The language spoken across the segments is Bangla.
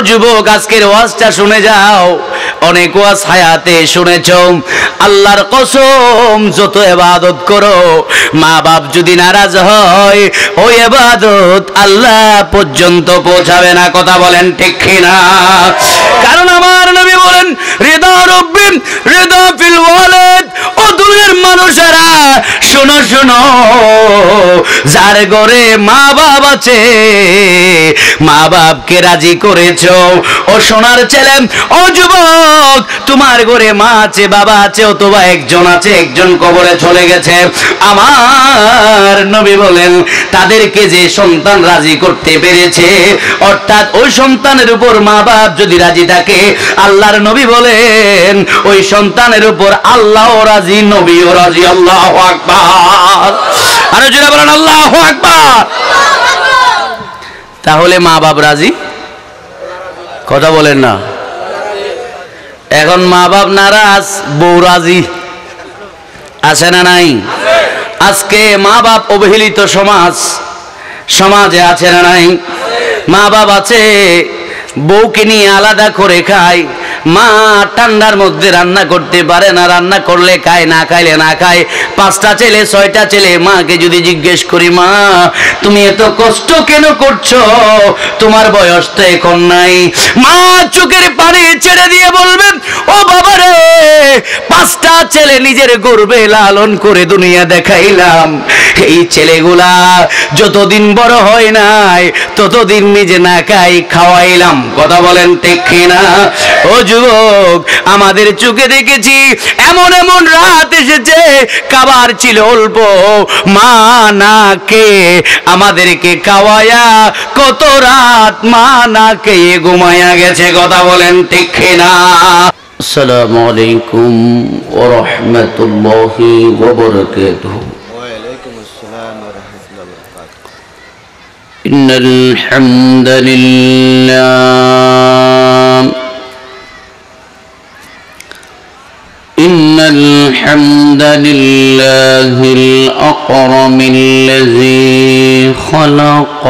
যুবক, আজকের ওয়াজটা শুনে যাও। অনেক ওয়াজ হায়াতে শুনেছো। আল্লাহর কসম, যত ইবাদত করো, মা বাপ যদি নারাজ হয়, ওই ইবাদত আল্লাহ পর্যন্ত পৌঁছাবে না। কথা বলেন ঠিক কিনা? কারণ আমার নবী বলেন, রিদা রব্বি রিদা ফিল ওয়ালিদ। ও দুনিয়ার মানুষেরা, শোনো শোনো, যার ঘরে মা বাপ আছে, মা বাপকে রাজি করেছো। ও সোনার ছেলে, ও যুবক, তোমার ঘরে মা আছে, বাবা আছে, অথবা একজন আছে, একজন কবরে চলে গেছে। আমার নবী বলেন, তাদেরকে যে সন্তান রাজি করতে পেরেছে, অর্থাৎ ওই সন্তানের উপর মা বাপ যদি রাজি থাকে, আল্লাহর নবী বলেন ওই সন্তানের উপর আল্লাহও রাজি, নবীও রাজি। আল্লাহু আকবার। আরো জোরে বলেন আল্লাহু আকবার। তাহলে মা বাপ রাজি? কথা বলেন না। এখন মা বাপ নারাজ, বউ রাজি, আছে না নাই? আজকে মা বাপ অবহেলিত সমাজে আছে না নাই? মা বাপ আছে, বউকে নিয়ে আলাদা করে খায়। মা ঠান্ডার মধ্যে রান্না করতে পারে না, রান্না করলে খায়, না খাইলে না খায়। 5টা ছেলে 6টা ছেলে, মাকে যদি জিজ্ঞেস করি, মা তুমি এত কষ্ট কেন করছো, তোমার বয়স তো এখন নাই, মা চোখের পানি ছেড়ে দিয়ে বলবেন, ও বাবা রে, 5টা ছেলে নিজের গর্ভে লালন করে দুনিয়া দেখাইলাম, এই ছেলেগুলা যতদিন বড় হয় নাই, ততদিন নিজে না খাই খাওয়াইলাম। কথা বলেন ঠিক কিনা? ও যুবক, আমাদের চোখে দেখেছি এমন এমন রাত এসেছে, খাবার ছিল অল্প, মা না খেয়ে আমাদেরকে খাওয়ায়া কত রাত মা না খেয়ে ঘুমায়া গেছে। কথা বলেন ঠিক কিনা? আসসালামু আলাইকুম ওয়া রাহমাতুল্লাহি ওয়া বারাকাতুহু। ইন্নাল হামদালিল্লাহ إن الحمد لله الأكرم الذي خلق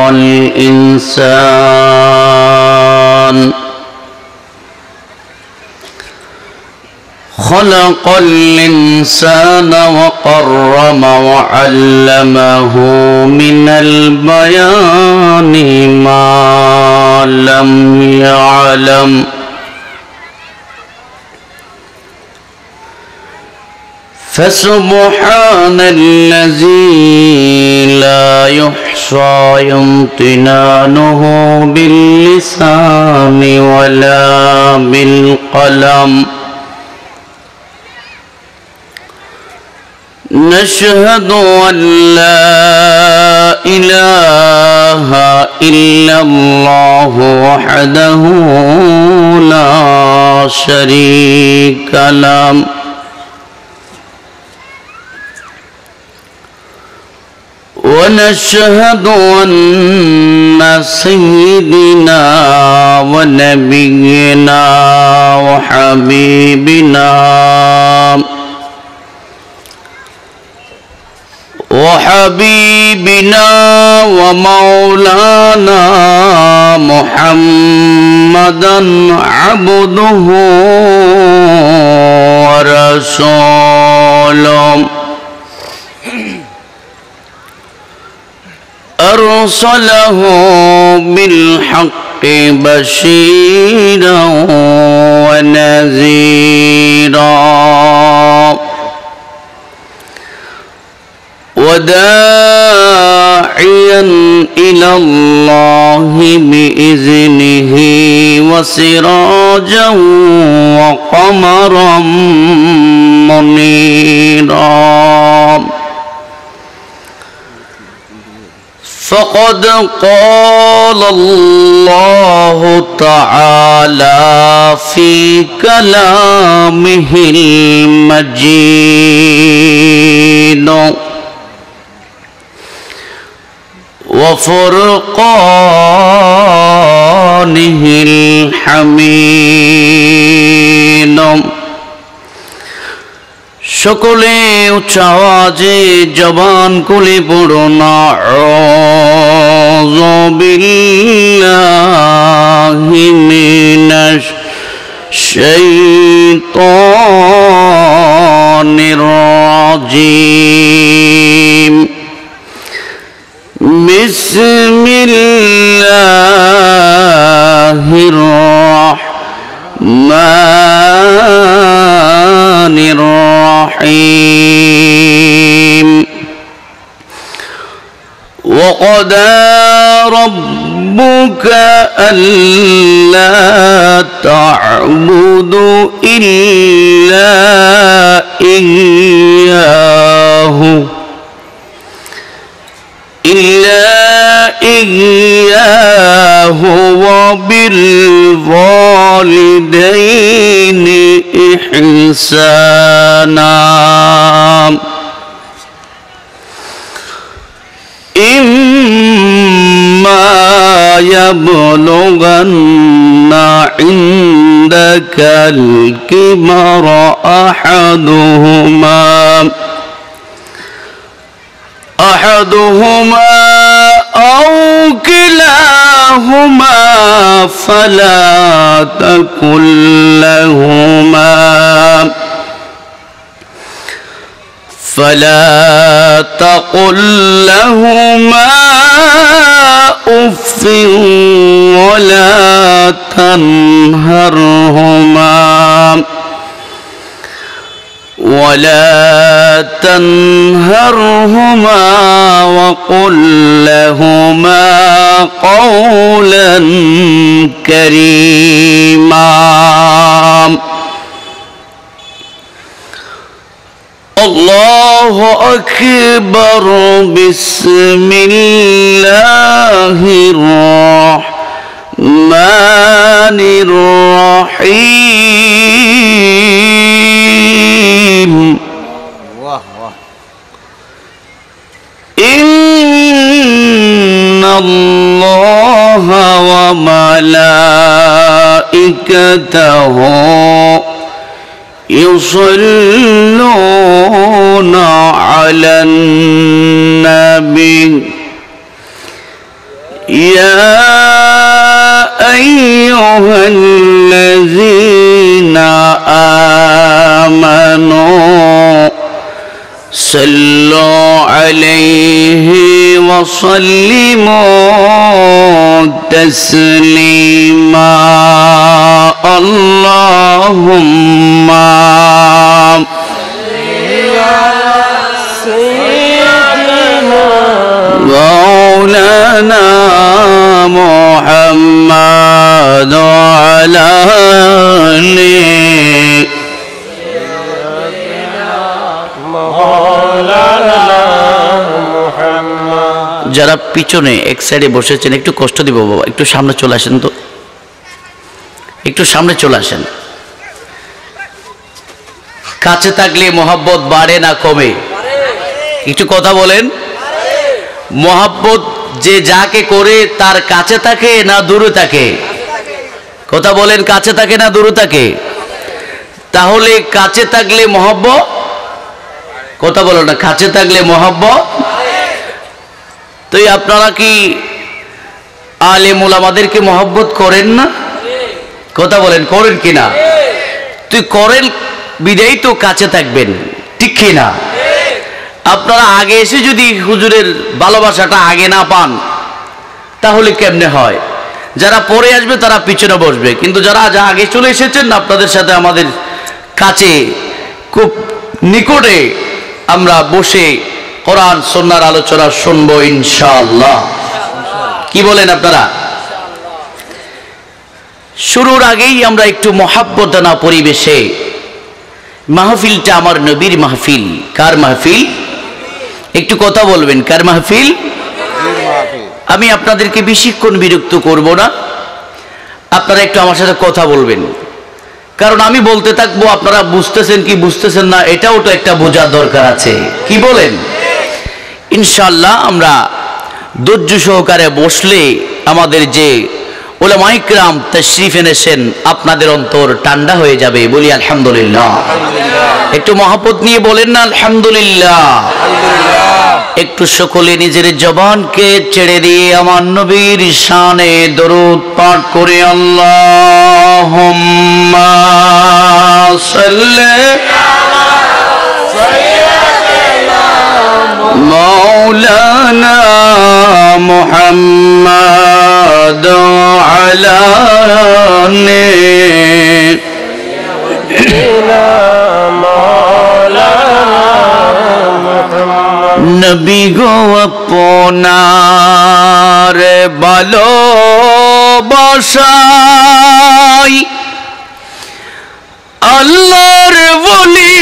الإنسان وكرم وعلمه من البيان ما لم يعلم فسبحان الذي لا يحصى امتنانه باللسان ولا بالقلم نشهد أن لا إله إلا الله وحده لا شريك له ونشهد أن سيدنا ونبينا وحبيبنا ومولانا محمدا عبده ورسوله أرسله بالحق بشيرا ونذيرا وداعيا إلى الله بإذنه وسراجا وقمرا منيرا فقد قال الله تعالى في كلامه المجيد وفرقانه الحميد সকলে উচ্চ আওয়াজে জবান খুলে পড়ুন আউযু বিল্লাহি الشيطان الرجيم بسم الله الرحمن الرحيم وقضى ربك ألا تعبدوا إلا إياه وبالوالدين إحسانا إما يبلغن عندك الكبر أحدهما أو كلاهما فلا تقل لهما أف ولا تنهرهما وقل لهما قولا كريما الله أكبر بسم الله الرحمن الرحيم إن الله وملائكته يصلون على النبي يا أيها الذين آمنوا صلوا عليه وسلموا تسليما اللهم مولانا محمد وعلى آله যারা পিছনে এক সাইডে বসেছেন একটু কষ্ট দিব বাবা, একটু সামনে চলে আসেন তো, একটু সামনে চলে আসেন। কাছে থাকলে মহব্বত বাড়ে না কমে? একটু কথা বলেন। মহব্বত যে যাকে করে তার কাছে থাকে না দূরে থাকে? কথা বলেন, কাছে থাকে না দূরে থাকে? তাহলে কাছে থাকলে মহব্বত, কথা বলো না, কাছে থাকলে মহব্বত। তো আপনারা কি আলেম ওলামাদেরকে মহব্বত করেন না? কথা বলেন, করেন কিনা? তুই করেন বিদায়ী তো কাছে থাকবেন, ঠিক কিনা? আপনারা আগে এসে যদি হুজুরের ভালোবাসাটা আগে না পান তাহলে কেমনে হয়? যারা পরে আসবে তারা পিছনে বসবে, কিন্তু যারা আগে চলে এসেছেন আপনাদের সাথে আমাদের কাছে খুব নিকটে আমরা বসে কোরআন সুন্নাহর আলোচনা শুনবো ইনশাআল্লাহ। কি বলেন আপনারা? শুরুর আগেই আমরা একটু মহাব্বতানা পরিবেশে, মাহফিলটা আমার নবীর মাহফিল। কার মাহফিল? একটু কথা বলবেন, কার মাহফিল? আমি আপনাদেরকে বেশিক্ষণ বিরক্ত করব না, আপনারা একটু আমার সাথে কথা বলবেন, কারণ আমি বলতে থাকবো আপনারা বুঝতেছেন কি বুঝতেছেন না এটাও তো একটা বোঝার দরকার আছে। কি বলেন? ইনশাআল্লাহ আমরা ধৈর্য সহকারে বসলে আমাদের যে উলামায়ে কিরাম তাশরীফ এনেছেন আপনাদের অন্তর ঠান্ডা হয়ে যাবে। বলি আলহামদুলিল্লাহ। একটু মহব্বত নিয়ে বলেন না আলহামদুলিল্লাহ। একটু সকলে নিজের জবানকে ছেড়ে দিয়ে আমার নবীর শানে দরুদ পাঠ করে আল্লাহুম্মা সাল্লি মাওলানা মুহাম্মাদ আলা নবী গো আপনার ভালোবাসায় আল্লাহর ওলি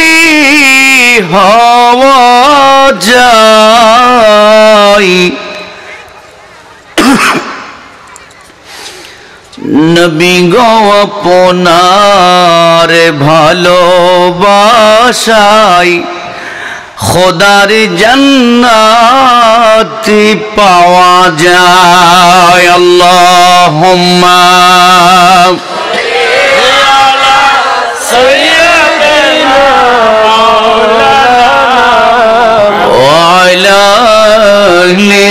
হওয়া যায় নবী গো আপনার ভালোবাসায় খোদার জান্নাত পাওয়া যায় আল্লাহুম্মা ওয়া আলা আলি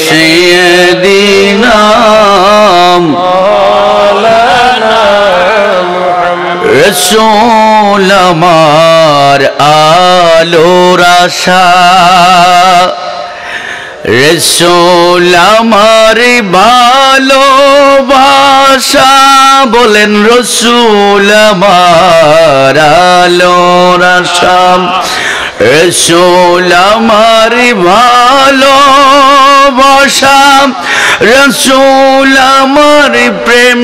সাইয়্যিদিনা রসূল আমার আলোর আশা রসূল আমার ভালোবাসা বলেন রসূল আমার আলোর আশা রসূল আমার ভালোবাসা রসূল আমার প্রেম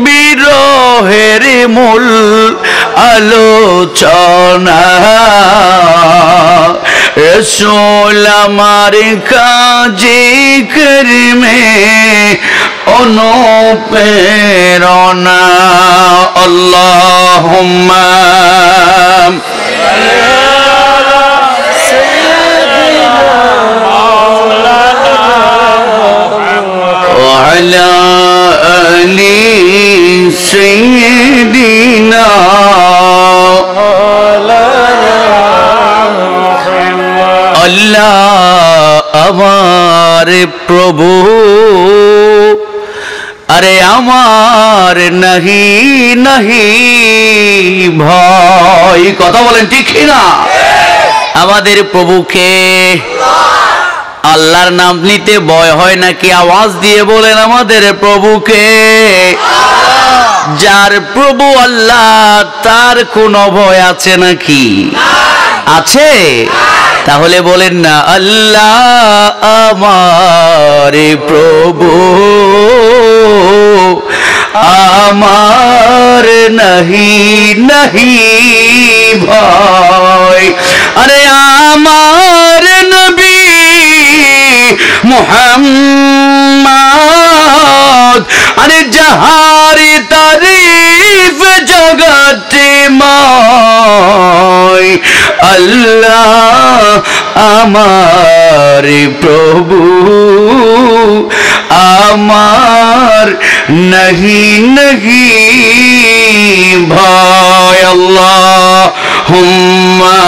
বিরহের মূল আলোচনা রসূল আমার কাজে কর্মে অনুপ্রেরণা আল্লাহুম্মা وعلى آل سيدنا আল্লাহ আমার প্রভু আরে আমার নাহি নাহি ভয় কথা বলেন ঠিক না আমাদের প্রভুকে আল্লাহর নাম নিতে ভয় হয় নাকি আওয়াজ দিয়ে বলেন আমাদের প্রভুকে যার প্রভু আল্লাহ তার কোনো ভয় আছে নাকি আছে তাহলে বলেন না আল্লাহ আমার প্রভু আমার নাহি নাহি ভয় আরে আমার নবী মুহাম্মদ আরে যাহার তারিফ জগতে ময় আল্লাহ আমার প্রভু আমার নাহি নাহি ভয় আল্লাহুম্মা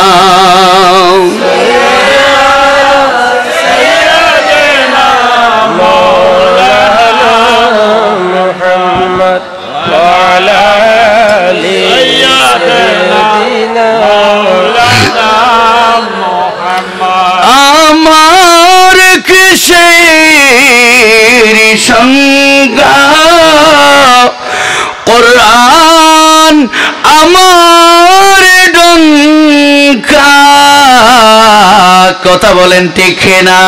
আমার কিসের সংজ্ঞা কোরআন আমার ডঙ্কা কথা বলেন ঠিক না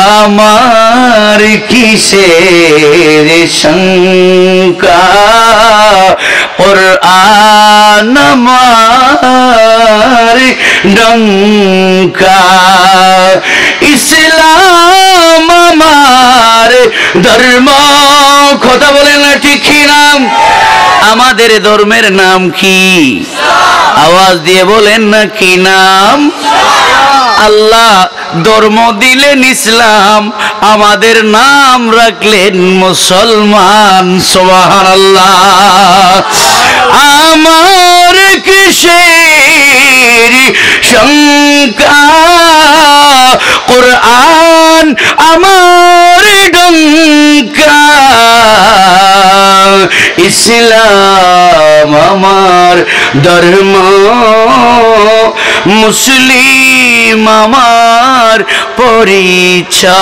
আমার কিসের শঙ্কা কোরআন আমার ডঙ্কা ইসলাম আমার ধর্ম কথা বলেন না ঠিক না আমাদের ধর্মের নাম কি আওয়াজ দিয়ে বলেন না কি নাম আল্লাহ ধর্ম দিলেন ইসলাম আমাদের নাম রাখলেন মুসলমান সুবহানাল্লাহ আমার কিসের শঙ্কা কোরআন আমার ডঙ্কা ইসলাম ইসলাম আমার ধর্ম, মুসলিম আমার পরিচয়।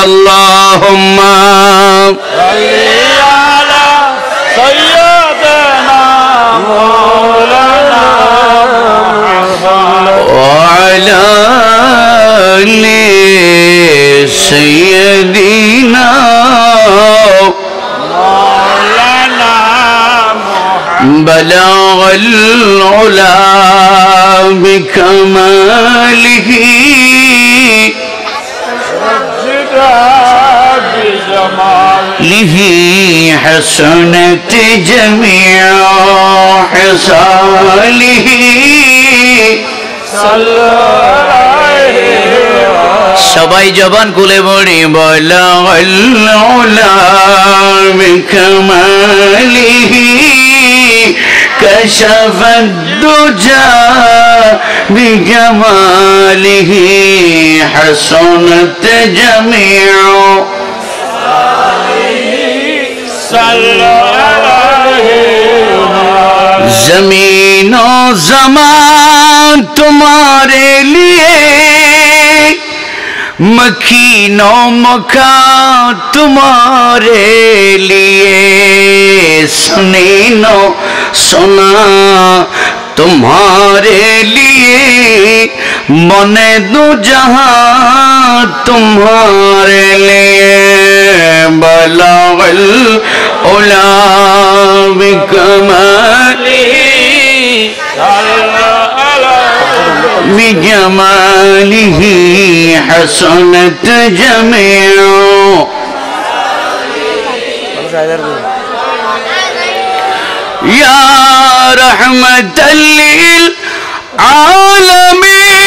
আল্লাহুম্মা সাল্লি আলা সাইয়্যিদিনা মাওলানা মুহাম্মদ ওয়া আলা আলি সাইয়্যিদিনা মাওলানা মুহাম্মদ বালাগাল উলা বিকামালিহি له حسنت جميع حصاله সবাই জবান খুলে বলি বালাগাল উলা বিকামালিহি كشف الدجى بجماله حسنت جميع जमीन और ज़मान तुम्हारे लिए, मकीनो मका तुम्हारे लिए, सुनीनो सुना तुम्हारे लिए, मने दो जहां तुम्हारे लिए। बलागल उला बिजमालिही हसनत जमीउ। या रहमतल लिल आलमीन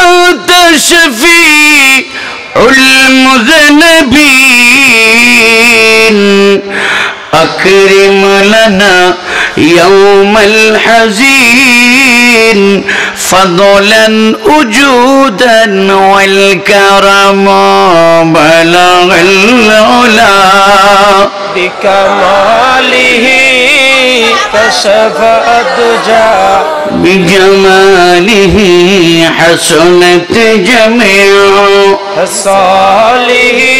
अंत शफीउल मुज़न्निबीन अकरिम लना यौमल हज़ीन फज़लन वजूदन वल करम बलगल उला बिकमालिही कशफ अद्जा बिजमालिही हसनत जमीउ सालिही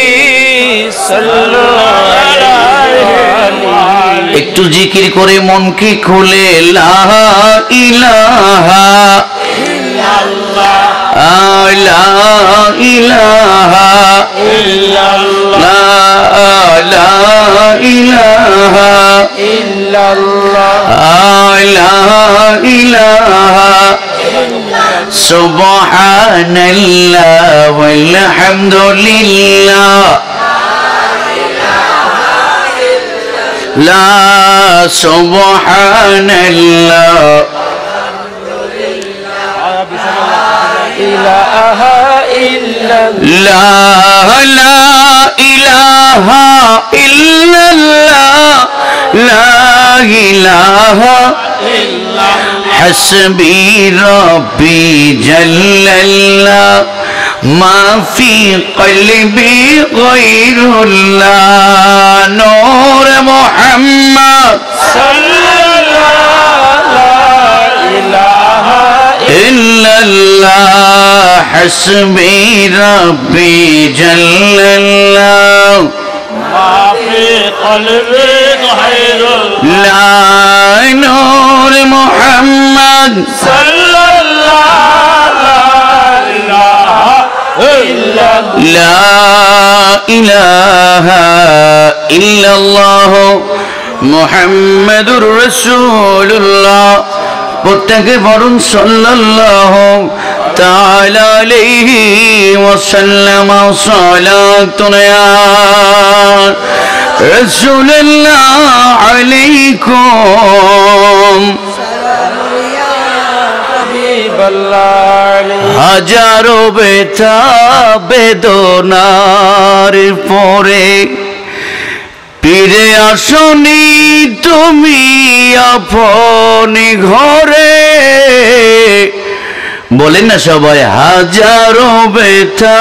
सल्लल्लाहु अलैहि। একটু জিকির করে মনকে খুলে লা ইলাহা ইল্লাল্লাহ লা ইলাহা ইল্লাল্লাহ লা ইলাহা ইল্লাল্লাহ লা ইলাহা সুবহানাল্লাহ ওয়াল হামদুলিল্লাহ লা সুবহানাল্লাহ ইলাহা ইল্লাল্লাহ লা ইলাহা ইল্লাল্লাহ লা ইলাহা ইল্লাল্লাহ হাসবি রব্বি জাল্লাল্লাহ ما في قلبي غير الله نور محمد صلى الله لا إله إلا الله حسبي ربي جل الله ما في قلبي غير الله نور محمد صلى الله لا إله إلا الله محمد رسول الله প্রত্যেকে বলুন সাল্লাল্লাহু তাআলা আলাইহি ওয়াসাল্লাম সালাতুন ইয়া রাসূলুল্লাহ আলাইকুম হাজারো ব্যথা বেদনার পরে ফিরে আসনি তুমি আপন ঘরে। বলেন না সবাই, হাজারো ব্যথা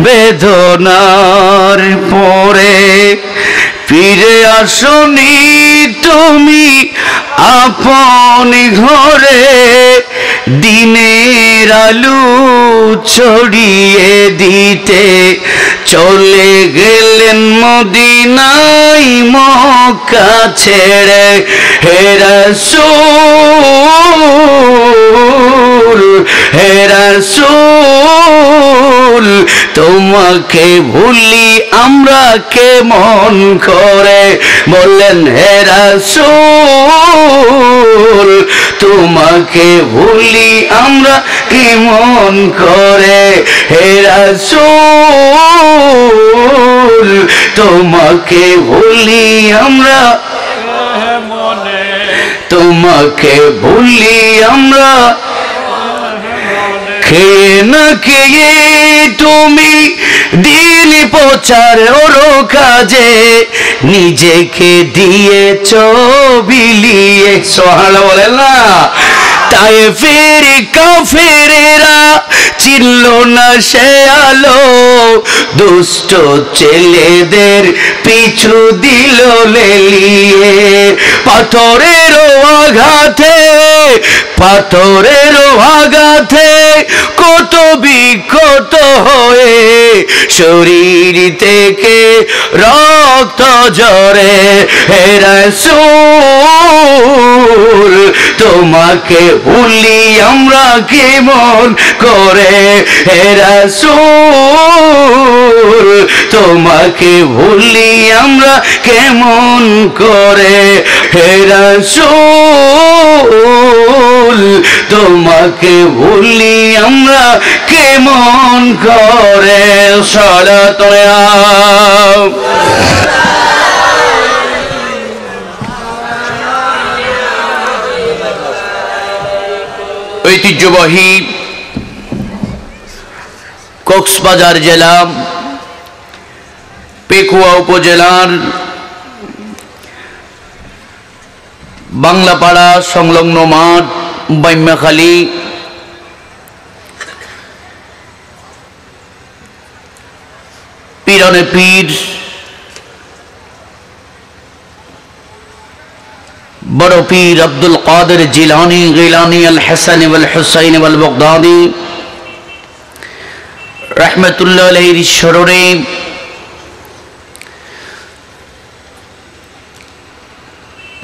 বেদনার পরে ফিরে আসনি তুমি আপন ঘরে, দিনের আলো ছড়িয়ে দিতে চলে গেলেন মদিনায় মক্কা ছেড়ে। হে রাসূল, হে রাসূল, তোমাকে ভুলি আমরা কেমন করে। বললেন হে রাসূল, তোমাকে ভুলি আমরা কেমন করে। হে রাসূল, তোমাকে ভুলি আমরা, তোমাকে ভুলি আমরা। খেয়ে না খেয়ে তুমি দিন প্রচার ওরো কাজে নিজেকে দিয়েছ বিলিয়ে। সুবহানাল্লাহ বলেন না। তায়েফের কাফেরেরা চিনল না সে আলো, দুষ্ট ছেলেদের পিছু দিল লেলিয়ে। পাথরের আঘাতে, পাথরের আঘাতে কত বিক্ষত হয়ে শরীর থেকে রক্ত ঝরে। হে রাসূল, তোমাকে ভুলি আমরা কেমন করে। হে রাসূল, তোমাকে ভুলি আমরা কেমন করে। হে রাসূল, তোমাকে ভুলি আমরা কেমন করে। সালাত ঐতিহ্যবাহী কক্সবাজার জেলা পেকুয়া উপজেলার বাংলাপাড়া সংলগ্ন মাঠ বাইম্যাখালী পীরানে পীর বড় পীর আব্দুল কাদের জিলানী গিলানী আল হাসানী ওয়াল হুসাইন ওয়াল বাগদাদী রাহমাতুল্লাহ আলাইহির স্মরণে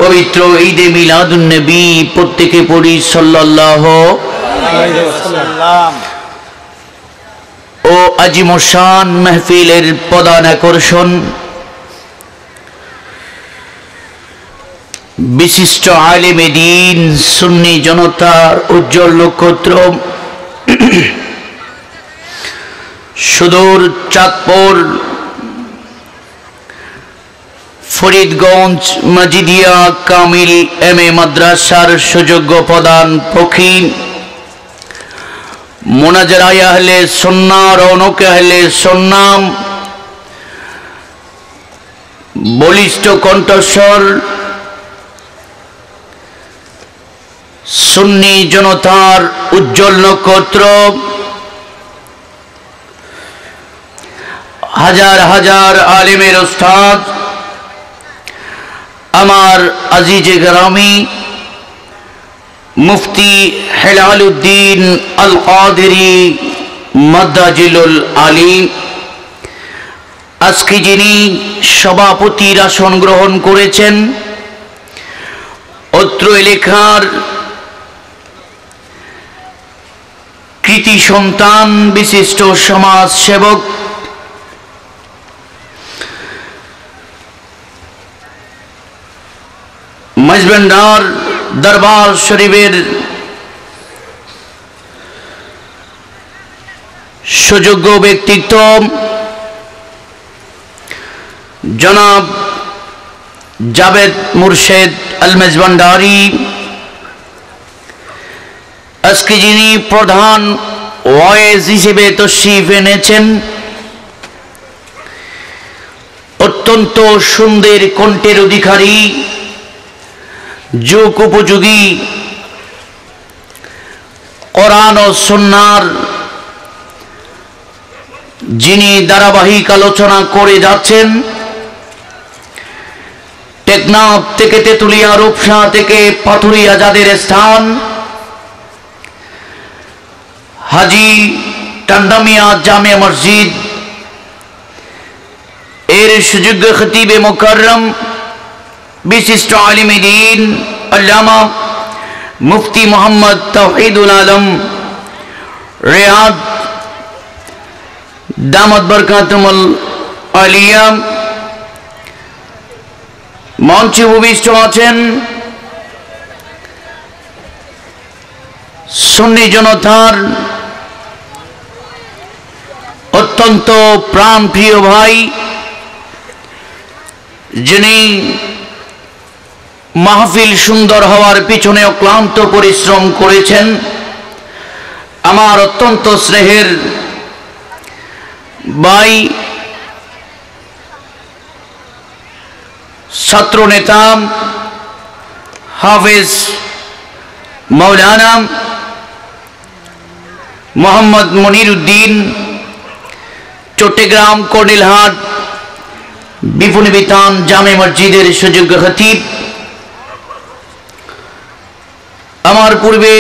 পবিত্র ঈদে মিলাদুন নবী প্রত্যেকে পড়ি সাল্লাল্লাহু আলাইহি ওয়াসাল্লাম। ও আজিমশান মাহফিলের প্রধান আকর্ষণ বিশিষ্ট আলেমে দ্বীন সুন্নি জনতার উজ্জ্বল নক্ষত্র সুদূর চাঁদপুর ফরিদগঞ্জ মাজিদিয়া কামিল এম.এ. মাদ্রাসার সুযোগ্য প্রধান পক্ষী মোনাজারায়ে আহলে সুন্নাহ রৌনক আহলে সুন্নাহ বলিষ্ঠ কণ্ঠস্বর সুন্নি জনতার উজ্জ্বল নক্ষত্র হাজার হাজার আলেমের উস্তাদ আমার আজিজে গ্রামী মুফতি হেলাল উদ্দিন আল কাদেরী মাদ্দাজিলুল আলী, আজকে যিনি সভাপতির আসন গ্রহণ করেছেন, অত্র এলাকার কৃতি সন্তান বিশিষ্ট সমাজ সেবক মজবেন্দার দরবার শরীফের সুযোগ্য ব্যক্তিত্ব জনাব জাভেদ মুর্শেদ আল মেজবান্ডারি, আজকে যিনি প্রধান ওয়াইজ হিসেবে তশরিফ এনেছেন, অত্যন্ত সুন্দর কণ্ঠের অধিকারী, যুগ উপযোগী কোরআন ও সুন্নাহর যিনি ধারাবাহিক আলোচনা করে যাচ্ছেন, টেকনাফ থেকে তেতুলিয়া, রূপসা থেকে পাথুরিয়া যাদের স্থান, হাজী টান্ডামিয়া জামে মসজিদ এর সুযোগ্য খতিবে মুকাররম বিশিষ্ট আলিমে দ্বীন আল্লামা মুফতি মোহাম্মদ তাওহীদুল আলম রিয়াদ দামাত বরকাতুল আলিয়া মঞ্চে উপবিষ্ট আছেন সুন্নি জনতার অত্যন্ত প্রাণপ্রিয় ভাই, যিনি মাহফিল সুন্দর হওয়ার পিছনে অক্লান্ত পরিশ্রম করেছেন, আমার অত্যন্ত স্নেহের ভাই, ছাত্র নেতা হাফেজ মাওলানা মোহাম্মদ মনিরউদ্দিন, চট্টগ্রাম কর্নেলহাট বিপুল বিতান জামে মসজিদের সুযোগ্য খতিব, আমার পূর্বে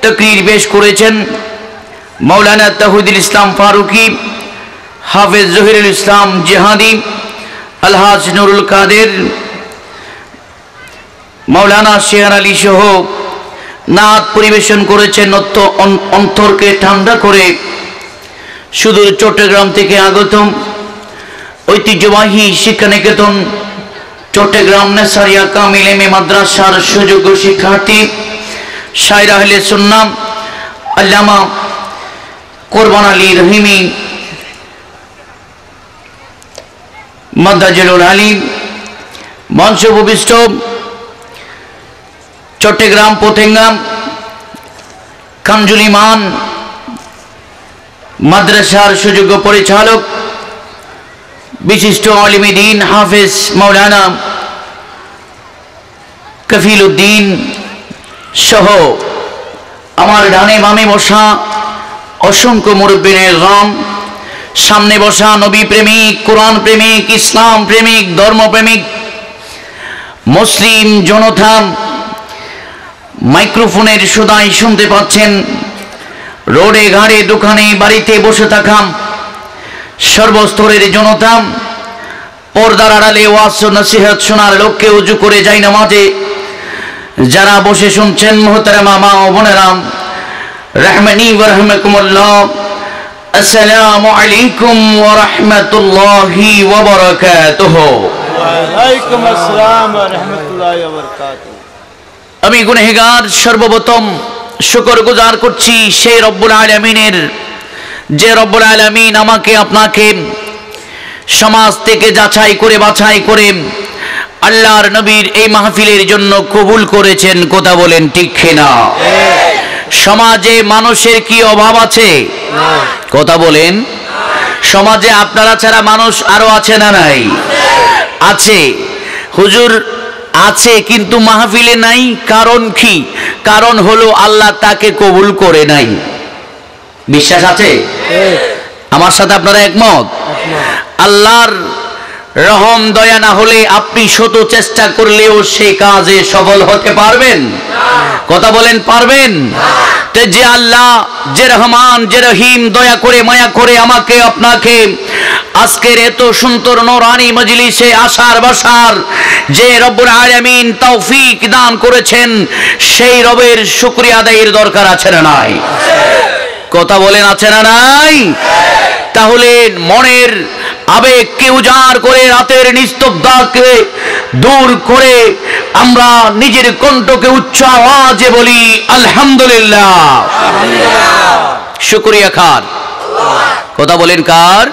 তাকরীর পেশ করেছেন মাওলানা তাওহীদুল ইসলাম ফারুকী, হাফেজ জহিরুল ইসলাম জিহাদি, আলহাজ নুরুল কাদের, মাওলানা শের আলী সহ নাত পরিবেশন করেছেন অন্তরকে ঠান্ডা করে সুদূর চট্টগ্রাম থেকে আগত ঐতিহ্যবাহী শিক্ষানিকেতন চট্টগ্রাম নেসারিয়া কামিল এম এ মাদ্রাসার সুযোগ্য শিক্ষার্থী শায়র আহলে সুন্নাহ আল্লামা কোরবান আলী রহিমি মাদ্দাজিলুল আলিম, মঞ্চে উপবিষ্ট চট্টগ্রাম পতেঙ্গা কামজুলিমান মাদ্রাসার সুযোগ্য পরিচালক বিশিষ্ট আলিমে দ্বীন হাফেজ মাওলানা কফিল উদ্দিন সহ আমার ডানে বামে বসা অসংখ্য মুরব্বিনে গাম, সামনে বসা নবী প্রেমিক, কোরআন প্রেমিক, ইসলাম প্রেমিক, ধর্ম প্রেমিক মুসলিম জনতা, মাইক্রোফোনের সুদাই শুনতে পাচ্ছেন, রোডে ঘাড়ে দোকানে বাড়িতে বসে থাকা সর্বস্তরের জনতা, পর্দার আড়ালে ওয়াজ ও নসিহত শোনার লক্ষ্যে উজু করে যায় নামাজে যারা বসে শুনছেন, মুহতারামা মা ও বোনেরা, রাহমানি ওয়া রাহমাকুমুল্লাহ, আসসালামু আলাইকুম ওয়া রাহমাতুল্লাহি ওয়া বারাকাতুহু। ওয়া আলাইকুম আসসালাম ওয়া রাহমাতুল্লাহি ওয়া বারাকাতুহু। আমি গুনাহগার সর্বপ্রথম শুকরগুজার করছি সেই রব্বুল আলামিনের, যে রব্বুল আলামিন আমাকে আপনাকে সমাজ থেকে যাচাই করে বাছাই করে আল্লাহর নবীর এই মাহফিলের জন্য কবুল করেছেন। কথা বলেন ঠিক কিনা? সমাজে মানুষের কি অভাব আছে? কথা বলেন। সমাজে আপনারা ছাড়া মানুষ আরো আছে না নাই? আছে। হুজুর আছে কিন্তু মাহফিলে নাই, কারণ কি? কারণ হলো আল্লাহ তাকে কবুল করে নাই। বিশ্বাস আছে? আমার সাথে আপনারা একমত? আল্লাহর রহম দয়া না হলে আপনি শত চেষ্টা করলেও সেই কাজে সফল হতে পারবেন? কথা বলেন, পারবেন? তো যে আল্লাহ, যে রহমান, যে রহিম, দয়া করে মায়া করে আমাকে আপনাকে আজকের এত সুন্দর নূরানি মজলিসে আসার বসার যে রব্বুল আলামিন তৌফিক দান করেছেন, সেই রবের শুকরিয়া আদায়ের দরকার আছে না নাই? কথা বলেন, আছে না নাই? তাহলে মনের আবেগকে উজাড় করে, রাতের নিস্তব্ধতাকে দূর করে আমরা নিজের কণ্ঠকে উচ্চ আওয়াজে বলি আলহামদুলিল্লাহ। শুকরিয়া কার? কথা বলেন কার?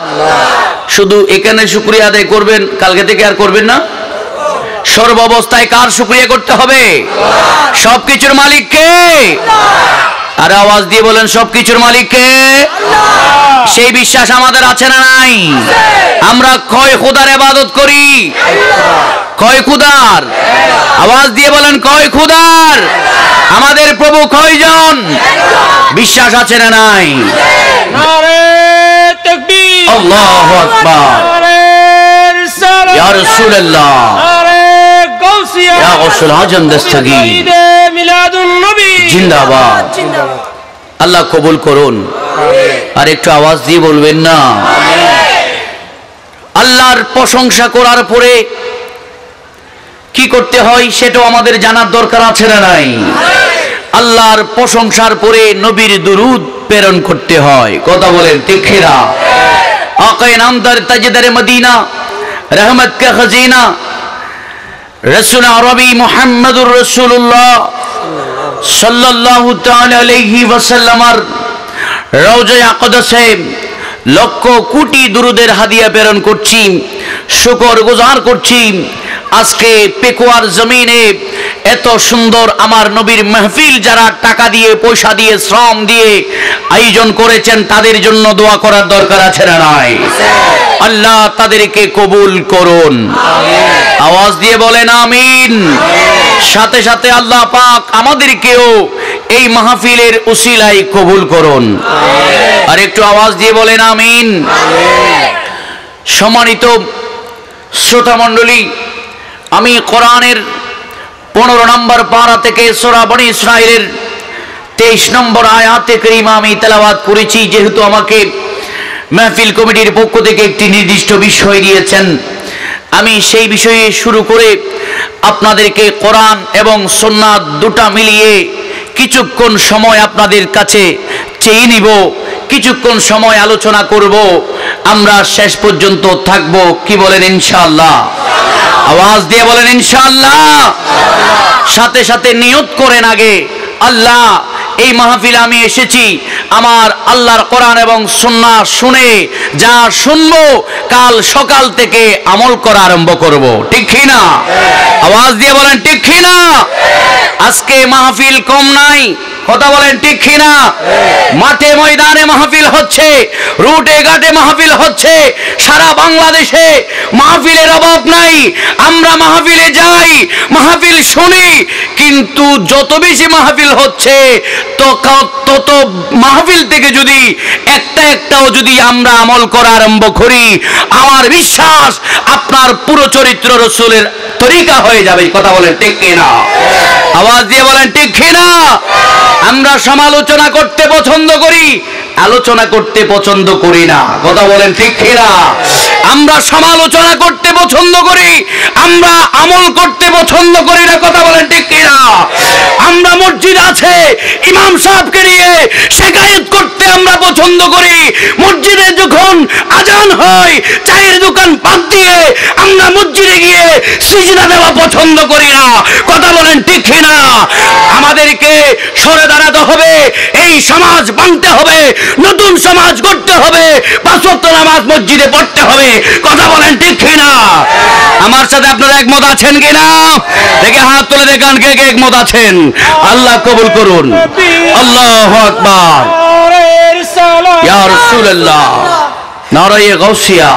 শুধু এখানে শুকরিয়া আদায় করবেন, কালকে থেকে আর করবেন না? সর্ব অবস্থায় কার শুকরিয়া করতে হবে? সবকিছুর মালিক কে? আর আওয়াজ দিয়ে বলেন, সবকিছুর মালিক কে? সেই বিশ্বাস আমাদের আছে না নাই? আমরা কয় খোদার ইবাদত করি? কয় খোদার? আওয়াজ দিয়ে বলেন, কয় খোদার? আমাদের প্রভু কয়জন? বিশ্বাস আছে না নাই? নারে তাকবীর, আল্লাহু আকবার, নারে রিসালাত, ইয়া রাসূলুল্লাহ, নারে গাউসিয়া ইয়া গাউসুল আজম দস্তগীর ঈদে মিলাদুন নবী জিন্দাবাদ আল্লাহ কবুল করুন আর একটু আওয়াজ দিয়ে বলবেন না আল্লাহর প্রশংসা করার পরে কি করতে হয় সেটাও আমাদের জানার দরকার আছে না নাই আল্লাহর প্রশংসার পরে নবীর দুরূদ প্রেরণ করতে হয় কথা বলেন ঠিক না আকায়ে নামদার তাজদারে মদিনা रहमत का खजीना रसूल अरबी मुहम्मदुर रसूलुल्लाह सल्लल्लाहु ताआला अलैहि वसल्लमर রওজা আকদাসে লক্ষ কোটি দুরুদের হাদিয়া প্রেরণ করছি শুকর গুজার করছি আজকে পেকুয়ার জমিনে এত সুন্দর আমার নবীর মাহফিল যারা টাকা দিয়ে পয়সা দিয়ে শ্রম দিয়ে আয়োজন করেছেন তাদের জন্য দোয়া করার দরকার আছে না নাই আল্লাহ তাদেরকে কবুল করুন আওয়াজ দিয়ে বলেন আমিন সাথে সাথে আল্লাহ পাক আমাদেরকেও এই মাহফিলের উসিলায় কবুল করুন আর একটু আওয়াজ দিয়ে বলেন আমিন সম্মানিত শ্রোতা মণ্ডলী আমি কোরআনের 15 নম্বর পারা থেকে সূরা বনী ইসরাঈলের 23 নম্বর আয়াতে কারিমা আমি তেলাওয়াত করেছি যেহেতু আমাকে মাহফিল কমিটির পক্ষ থেকে একটি নির্দিষ্ট বিষয় দিয়েছেন আমি সেই বিষয়ে শুরু করে আপনাদেরকে কোরআন এবং সুন্নাত দুটো মিলিয়ে কিছুক্ষণ সময় আপনাদের কাছে চেয়ে নিব কিছুক্ষণ সময় আলোচনা করব আমরা শেষ পর্যন্ত থাকব কি বলেন ইনশাআল্লাহ আওয়াজ দিয়ে বলেন ইনশাআল্লাহ সাথে সাথে নিয়ত করেন আগে আল্লাহ এই মাহফিলে আমি এসেছি আমার আল্লাহর কোরআন এবং সুন্নাহ শুনে যা শুনবো কাল সকাল থেকে আমল করা আরম্ভ করব ঠিক কি না আওয়াজ দিয়ে বলেন ঠিক কি না আজকে মাহফিল কম নাই কথা বলেন ঠিক কি না মাঠে ময়দানে মাহফিল হচ্ছে রুটে ঘাটে মাহফিল হচ্ছে সারা বাংলাদেশে মাহফিলের অভাব নাই আমরা মাহফিলে যাই মাহফিল শুনি কিন্তু যত বেশি মাহফিল হচ্ছে তত মাহফিল থেকে যদি একটাও যদি আমরা আমল করা আরম্ভ করি আমার বিশ্বাস আপনার পুরো চরিত্র রাসূলের তরিকা হয়ে যাবে কথা বলেন ঠিক কি না আওয়াজ দিয়ে বলেন ঠিক কি না আমরা সমালোচনা করতে পছন্দ করি আলোচনা করতে পছন্দ করি না কথা বলেন ঠিক কি না আমরা সমালোচনা করতে পছন্দ করি আমরা আমল করতে পছন্দ করি না কথা বলেন ঠিক কি না আমরা মসজিদ আছে ইমাম সাহেবকে নিয়ে শিকায়ত করতে আমরা পছন্দ করি মসজিদে যখন আজান হয় চায়ের দোকান বাদ দিয়ে আমরা মসজিদে গিয়ে সিজদা দেওয়া পছন্দ করি না কথা বলেন ঠিক কি না আমাদেরকে সরে দাঁড়াতে হবে এই সমাজ বানতে হবে নতুন সমাজ গড়তে হবে পাঁচ ওয়াক্ত নামাজ মসজিদে পড়তে হবে কথা বলেন ঠিক কি না আমার সাথে আপনারা একমত আছেন কিনা দেখে হাত তুলে দেখান কে কে একমত আছেন আল্লাহ কবুল করুন আল্লাহু আকবার ইয়া রাসূলুল্লাহ নারায়ে গাউসিয়া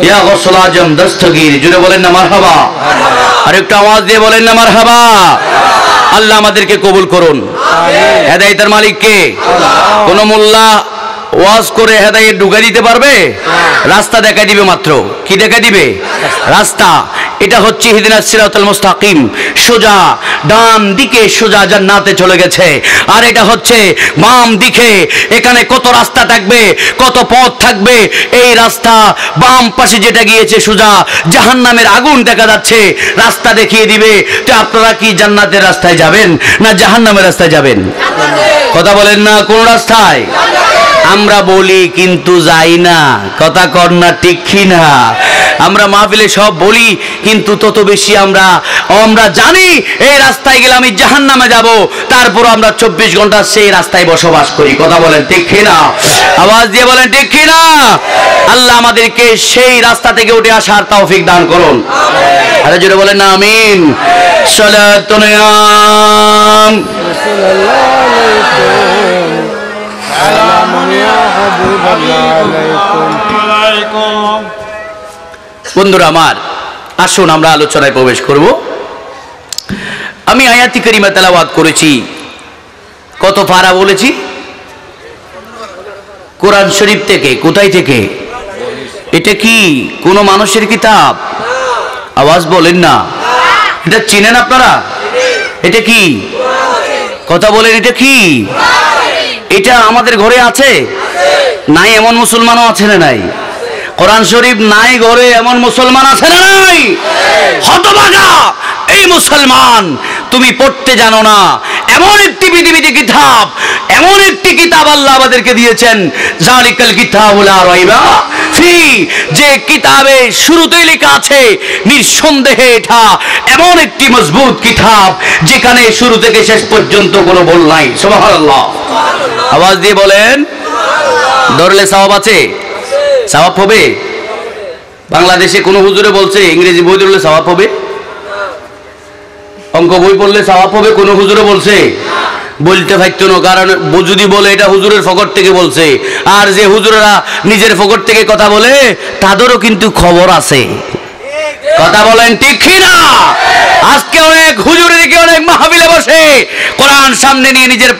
ইয়া গাউসুল আজম দস্তগীর জুড়ে বলেন না মারহাবা আর একটু আওয়াজ দিয়ে বলেন না মারহাবা আল্লাহ আমাদেরকে কবুল করুন হেদায়েতের মালিক কে কোন মোল্লা ওয়াজ করে হেদায়েত ঢুকাই দিতে পারবে রাস্তা দেখাই দিবে মাত্র কি দেখাই দিবে রাস্তা এটা হচ্ছে ইহদিনাস সিরাতাল মুস্তাকিম সোজা ডান দিকে সোজা জান্নাতে চলে গেছে আর এটা হচ্ছে বাম দিকে এখানে কত রাস্তা থাকবে কত পথ থাকবে এই রাস্তা বাম পাশে যেটা গিয়েছে সোজা জাহান্নামের আগুন দেখা যাচ্ছে রাস্তা দেখিয়ে দিবে তো আপনারা কি জান্নাতের রাস্তায় যাবেন না জাহান্নামের রাস্তায় যাবেন কথা বলেন না কোন রাস্তায় আমরা বলি কিন্তু যাই না কথা কর না ঠিক কি না আমরা মাহফিলে সব বলি কিন্তু তত বেশি আমরা জানি এই রাস্তায় গেলে আমি জাহান্নামে যাব তারপর আমরা 24 ঘন্টা সেই রাস্তায় বসবাস করি কথা বলেন ঠিক কি না আওয়াজ দিয়ে বলেন ঠিক কি না আল্লাহ আমাদেরকে সেই রাস্তা থেকে উঠে আসার তৌফিক দান করুন আমিন আরে জোরে বলেন না আমিন সালাতুন আলাইহি বন্ধুরা আমার আসুন আমরা আলোচনায় প্রবেশ করব আমি আয়াতি কারিমা তেলাওয়াত করেছি কত পারা বলেছি কোরআন শরীফ থেকে কোথায় থেকে এটা কি কোন মানুষের কিতাব আওয়াজ বলেন না এটা চিনেন আপনারা? এটা কি? কথা বলেন, এটা কি? এটা আমাদের ঘরে আছে? নাই এমন মুসলমানও আছে না নাই? কোরআন শরীফ নাই ঘরে এমন মুসলমান আছে না নাই? হতভাগা এই মুসলমান, তুমি পড়তে জানো না। এমন একটি পৃথিবীতে কিতাব, এমন একটি কিতাব আল্লাহ আমাদেরকে দিয়েছেন, জালিকাল কিতাবুল লা রাইবা ফি, যে কিতাবে শুরুতেই লেখা আছে নিঃসন্দেহে এটা এমন একটি মজবুত কিতাব যেখানে শুরু থেকে শেষ পর্যন্ত কোনো ভুল নাই। সুবহানাল্লাহ, আওয়াজ দিয়ে বলেন। ধরলে সওয়াব আছে? সওয়াব হবে? বাংলাদেশে কোন হুজুরে বলছে ইংরেজি বই ধরলে সওয়াব হবে? অঙ্ক বই পড়লে সওয়াব হবে কোন হুজুরে বলছে? বলতে পারতো না, কারণ যদি বলে এটা হুজুরের ফকর থেকে বলছে। আর যে হুজুরেরা নিজের ফকর থেকে কথা বলে তাদেরও কিন্তু খবর আছে। কথা বলেন ঠিক কি না? আজকে অনেক হুজুর দিকে অনেক মাহফিলে বসে কোরআন সামনে নিয়ে নিজের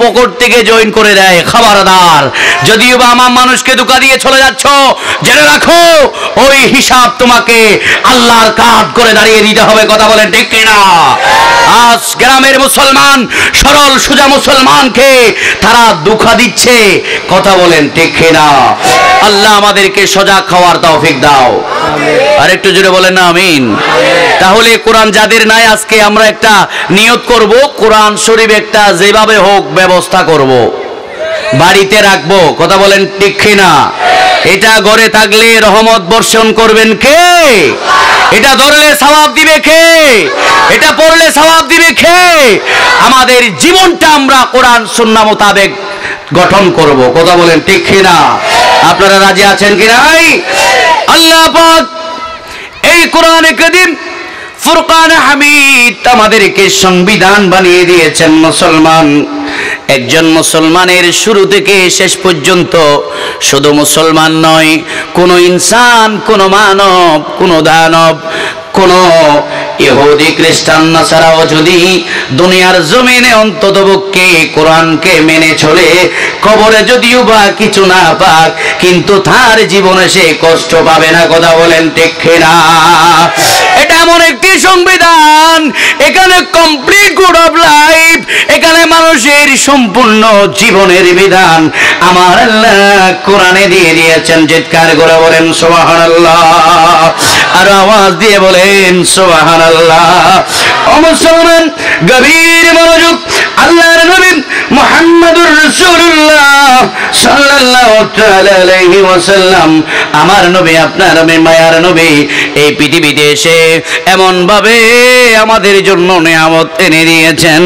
পকেট থেকে জয়েন করে দেয়। খবরদার, যদিও বা আমার মানুষকে ধোঁকা দিয়ে চলে যাচ্ছ, জেনে রাখো ওই হিসাব তোমাকে আল্লাহর কাঠ করে দাঁড়িয়ে দিতে হবে। কথা বলেন ঠিক কি না? আজ গ্রামের মুসলমান, সরল সোজা মুসলমানকে তারা ধোঁকা দিচ্ছে। কথা বলেন ঠিক কি না? আল্লাহ আমাদেরকে সজাগ হওয়ার তৌফিক দাও। আর একটু জোরে বলেন না আমিন। তাহলে কোরআন যাদের নাই, আজকে আমরা একটা নিয়ত করব, কোরআন শরীফ একটা যেভাবে হোক ব্যবস্থা করব, বাড়িতে রাখবো। কথা বলেন ঠিক কি না? এটা ঘরে থাকলে রহমত বর্ষণ করবেন কে? এটা ধরলে সওয়াব দিবে কে? এটা পড়লে সওয়াব দিবে কে? আমাদের জীবনটা আমরা কোরআন সুন্নাহ মোতাবেক গঠন করব। কথা বলেন ঠিক কি না? আপনারা রাজি আছেন কি নাই? আল্লাহ পাক এই কোরআনে কারীম ফুরকান হামিদ আমাদেরকে সংবিধান বানিয়ে দিয়েছেন। মুসলমান, একজন মুসলমানের শুরু থেকে শেষ পর্যন্ত শুধু মুসলমান নয়, কোন ইনসান, কোন মানব, কোন দানব, কোন ইহুদি খ্রিস্টান নাসারাও যদি দুনিয়ার জমিনে অন্ততপক্ষে কোরআনকে মেনে চলে, কবরে যদিও বা কিছু না পাক, কিন্তু তার জীবনে সে কষ্ট পাবে না। কথা বলেন ঠিক না? এটা এমন একটি সংবিধান, এখানে কমপ্লিট কোড অফ লাইফ, এখানে মানুষের সম্পূর্ণ জীবনের বিধান আমার আল্লাহ কোরআনে দিয়ে দিয়েছেন। চিৎকার করে বলেন সুবহানাল্লাহ, আর আওয়াজ দিয়ে বলেন সুবহানাল্লাহ। ও মুসলমান, গভীর মনোযোগ। আল্লাহর নবী মুহাম্মদুর রাসূলুল্লাহ সাল্লাল্লাহু তাআলা আলাইহি ওয়াসাল্লাম, আমার নবী, আপনার নবী, মায়ার নবী, এই পৃথিবীতে এসে এমন ভাবে আমাদের জন্য নিয়ামত এনে দিয়েছেন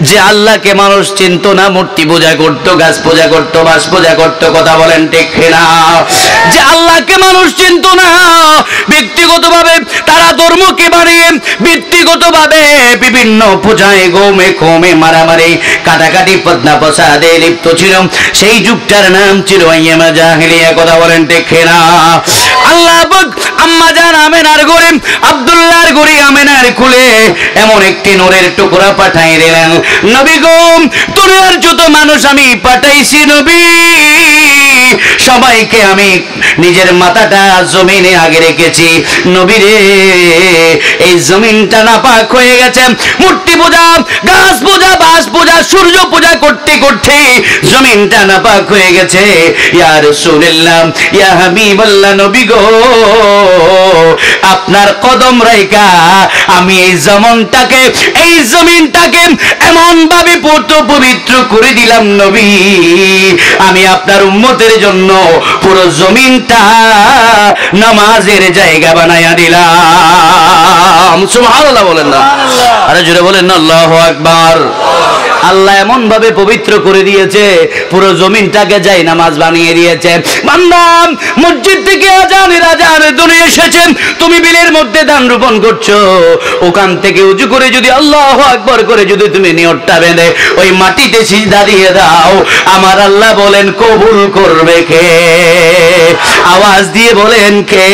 যে আল্লাহকে মানুষ চিনত না, মূর্তি পূজা করত, গাছ পূজা করত, বাস পূজা করত। কথা বলেন ঠিক না? যে আল্লাহকে মানুষ চিনত না, ব্যক্তিগতভাবে তারা ধর্মকে বানিয়ে ব্যক্তিগতভাবে বিভিন্ন পূজায় গোমে খোমে মারামারি কাটাকাটি পদ্মা প্রসাদে লিপ্ত ছিল। সেই যুগটার নাম ছিল আইয়ামা জাহিলিয়া। কথা বলেন ঠিক না? আল্লাহ পাক আম্মা জান আমেনার ঘরে, আব্দুল্লাহর ঘরে, আমেনার কুলে এমন একটি নূরের টুকরা পাঠাই দিলেন। নবী গো, দুনিয়ার যত মানুষ আমি পাঠাইছি নবী, সবাইকে আমি নিজের মাথাটা জমিনে আগে রেখেছি। নবী রে, এই জমিনটা নাপাক হয়ে গেছে, মূর্তি পূজা, গাছ পূজা, বাস পূজা, সূর্য পূজা করতে করতে জমিনটা নাপাক হয়ে গেছে। ইয়া রাসূলুল্লাহ, ইয়া হাবিবাল্লাহ, নবী গো, আপনার কদম রাইকা আমি এই জমিনটাকে এমন ভাবে পবিত্র করে দিলাম নবী, আমি আপনার উম্মতের জন্য পুরো জমিনটা নামাজের জায়গা বানায়া দিলাম। সুবহানাল্লাহ বলেন না? আরে জোরে বলেন না আল্লাহু আকবার। আল্লাহ এমন ভাবে পবিত্র করে দিয়েছে, পুরো জমিনটাকে যাই নামাজ বানিয়ে দিয়েছে। বান্দা, মসজিদ থেকে আজানের ধ্বনি এসেছে, তুমি বিলের মধ্যে ধান রোপণ করছো, ওখান থেকে উঁচু করে যদি আল্লাহু আকবার করে যদি তুমি নিয়তটা বেঁধে ওই মাটিতে সিজদা দিয়ে দাও, আমার আল্লাহ বলেন কবুল করবে কে? আওয়াজ দিয়ে বলেন কে?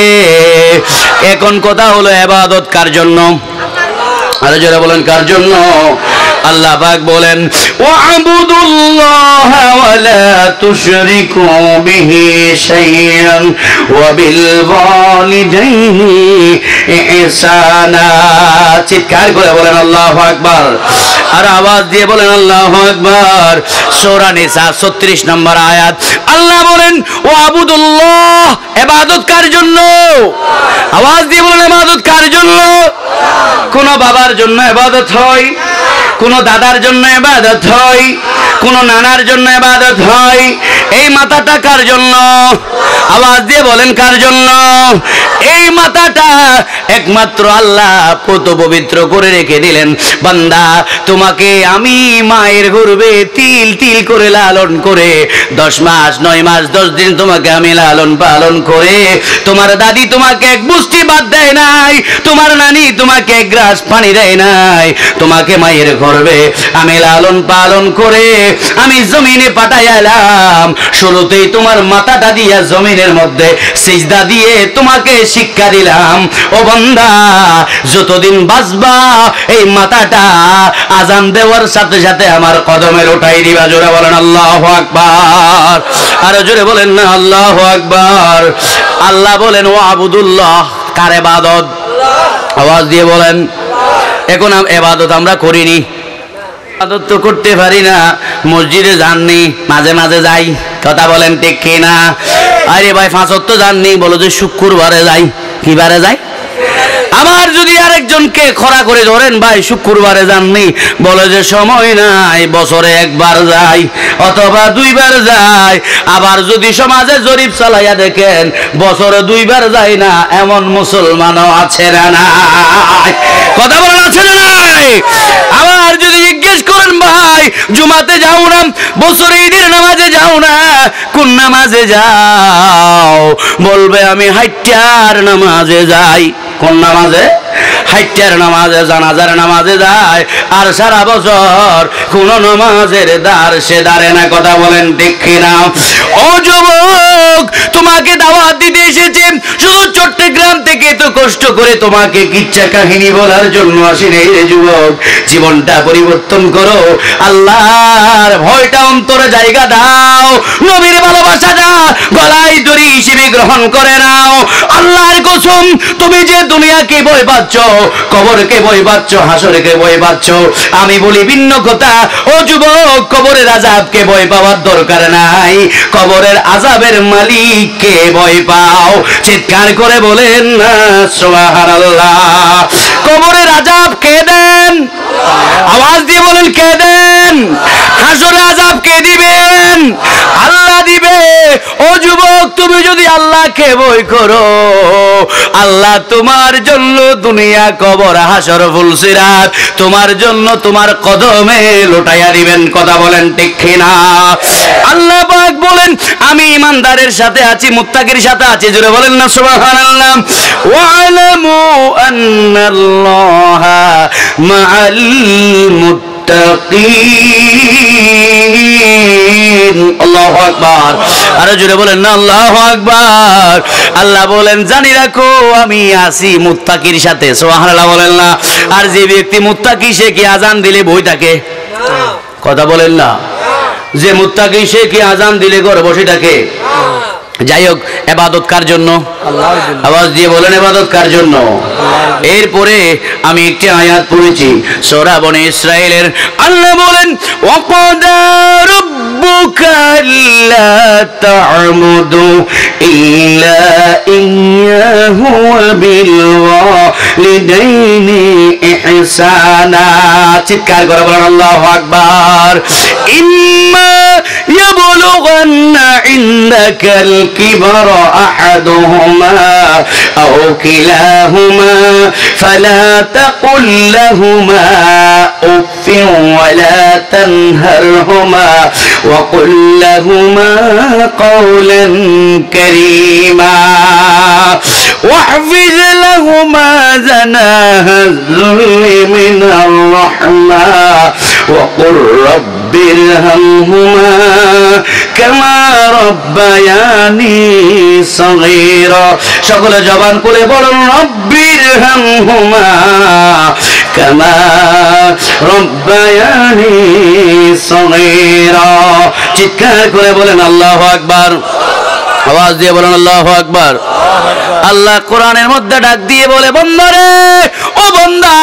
এখন কথা হলো ইবাদত কার জন্য? আরে যারা বলেন কার জন্য? আল্লাহ পাক বলেন ওয়া'বুদুল্লাহ ওয়া লা তুশরিকু বিহি শাইআন ওয়া বিল ওয়ালিদাইনি ইহসানা। চিৎকার করে বলেন আল্লাহু আকবার, আর আওয়াজ দিয়ে বলেন আল্লাহু আকবার। সূরা নিসা 36 নম্বর আয়াত। আল্লাহ বলেন ওয়া'বুদুল্লাহ, ইবাদত কার জন্য? আওয়াজ দিয়ে বলেন ইবাদত কার জন্য? কোন বাবার জন্য ইবাদত হয়, কোন দাদার জন্য ইবাদত হয়, কোন নানার জন্য ইবাদত হয়। এই মাথাটা কার জন্য? আওয়াজ দিয়ে বলেন কার জন্য? এই মাথাটা একমাত্র আল্লাহ কত পবিত্র করে রেখে দিলেন। বান্দা, তোমাকে আমি মায়ের গর্ভে তিল তিল করে লালন করে 10 মাস 9 মাস 10 দিন তোমাকে আমি লালন পালন করে, তোমার দাদি তোমাকে এক মুষ্টি ভাত দেয় নাই, তোমার নানি তোমাকে এক গ্লাস পানি দেয় নাই, তোমাকে মায়ের গর্ভে আমি লালন পালন করে আমি জমিনে পাঠাইলাম। শুরুতেই তোমার মাথাটা দিয়া জমিনের মধ্যে সিজদা দিয়ে তোমাকে শিক্ষা দিলাম। ও বান্দা, যতদিন বাঁচবা এই মাথাটা আজান দেওয়ার সাথে সাথে আমার কদমের উঠাই দিবা। জোরে বলেন আল্লাহু আকবার, আর জোরে বলেন না আল্লাহু আকবার। আল্লাহ বলেন ওয়া'বুদুল্লাহ, কার ইবাদত? আওয়াজ দিয়ে বলেন। এখন ইবাদত আমরা করিনি, ইবাদত তো করতে পারি না, মসজিদে যাননি, মাঝে মাঝে যাই, কথা বলেন ঠিক কি না? আরে ভাই 5 ওয়াক্ত যাননি, বলো যে শুক্রবারে যাই। কি বারে যাই? আবার যদি আরেকজনকে খরা করে ধরেন, ভাই শুক্রবারে যাননি, বলে যে সময় নাই, বছরে একবার যাই অথবা 2 বার যাই। আবার যদি সমাজে জরিপ চালাইয়া দেখেন বছরে 2 বার যায় না, এমন মুসলমানও আছে না নাই? কথা বলেন আছে না নাই? আবার যদি জিজ্ঞেস করেন, ভাই জুমাতে যাও না, বছরে ঈদের নামাজে যাও না, কোন নামাজে যাও? বলবে আমি হাইটার নামাজে যাই। কোন নামাজে? হাইটার নামাজে, জানাজার নামাজে যায়, আর সারা বছর কোন নামাজের দ্বার সে দাঁড়ে না। কথা বলেন ঠিক কিনা? ও যুবক, তোমাকে দাওয়াত দিতে এসেছে, শুধু চট্টগ্রাম থেকে তো কষ্ট করে তোমাকে কিচ্ছা কাহিনী বলার জন্য আসেনি রে যুবক। জীবনটা পরিবর্তন করো, আল্লাহর ভয়টা অন্তরে জায়গা দাও, নবীর ভালোবাসাটা গলায় দড়ি হিসেবে গ্রহণ করে নাও। আল্লাহর কসম, তুমি যে দুনিয়াকে ভয় পাচ্ছ, কবরকে ভয় পাচ্ছ, হাসরকে ভয় পাচ্ছ, আমি বলি ভিন্ন কথা। ও যুবক, কবরের আযাবকে ভয় পাওয়ার দরকার নাই, কবরের আযাবের মালিককে ভয় পাও। চিৎকার করে বলেন না সুবহানাল্লাহ। কবরের আযাব কে দেন? আওয়াজ দিয়ে বলেন কে দেন? হাসরের আযাব কে দিবেন? আল্লাহ দিবে। ও যুবক, তুমি যদি আল্লাহকে ভয় করো, আল্লাহ তোমার জন্য দুনিয়া, কবর, হাসর, ফুলসিরাত তোমার জন্য তোমার কদমে লুটাইয়া দিবেন। কথা বলেন ঠিক কিনা? আল্লাহ পাক বলেন আমি ইমানদারের সাথে আছি, মুত্তাকির সাথে আছি। জোরে বলেন না সুবহানাল্লাহ। ওয়া'লামু আন্নাল্লাহা মা'আল মুত্তাকিন। আল্লাহু আকবার, আরো জোরে বলেন না আল্লাহু আকবার। আল্লাহ বলেন জানি রাখো আমি আছি মুত্তাকির সাথে। সুবহানাল্লাহ বলেন না। আর যে ব্যক্তি মুত্তাকি, সে কি আজান দিলে বই থাকে? কথা বলেন না। যে মুত্তাকি, সে কি আজান দিলে ঘরে বসে থাকে? যাই হোক, ইবাদত কার জন্য? আওয়াজ দিয়ে বলেন ইবাদত কার জন্য? এরপরে আমি একটি আয়াত পড়েছি সূরা বনি ইসরাঈলের। আল্লাহ বলেন ওয়াকাদা রাব্বুকা আল্লা তা'বুদু ইল্লা ইয়্যাহু ওয়া বিল ওয়ালিদাইনি ইহসানা। চিৎকার করে বলেন আল্লাহু আকবার। ইম্মা ইয়াবলুগান্না ইনদাকাল الكبر أحدهما أو كلاهما فلا تقل لهما أف ولا تنهرهما وقل لهما قولا كريما واحفظ لهما جناح الذل من الرحمة وقل رب ارحمهما كما ربياني صغيرا। সকলে জবান করে বলুন রব্বিরহামহুমা কামা রব্বায়ানি সগীরা। চিৎকার করে বলেন আল্লাহু আকবার। আওয়াজ দিয়ে বলেন আল্লাহু আকবার। আল্লাহ কোরআনের মধ্যে ডাক দিয়ে বলে, বন্দারে, ও বন্দা,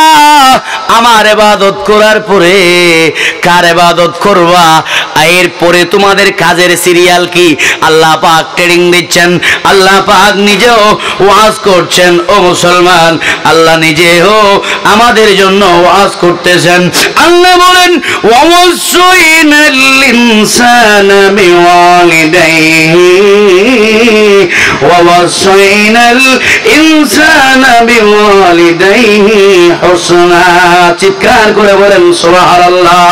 আমার ইবাদত করার পরে কার ইবাদত করবা? এরপরে তোমাদের কাজের সিরিয়াল কি? আল্লাহ পাক ট্রেনিং দিচ্ছেন। আল্লাহ পাক নিজেও ওয়াজ করছেন। ও মুসলমান, আল্লাহ নিজেও আমাদের জন্য ওয়াজ করতেছেন। আল্লাহ বলেন, ওয়াসাইনাল ইনসানা বিওয়ালিদাইহি ওয়াসাইনাল ইনসানা বিওয়ালিদাইহি হুসনা। চিৎকার করে বলেন সুবহানাল্লাহ।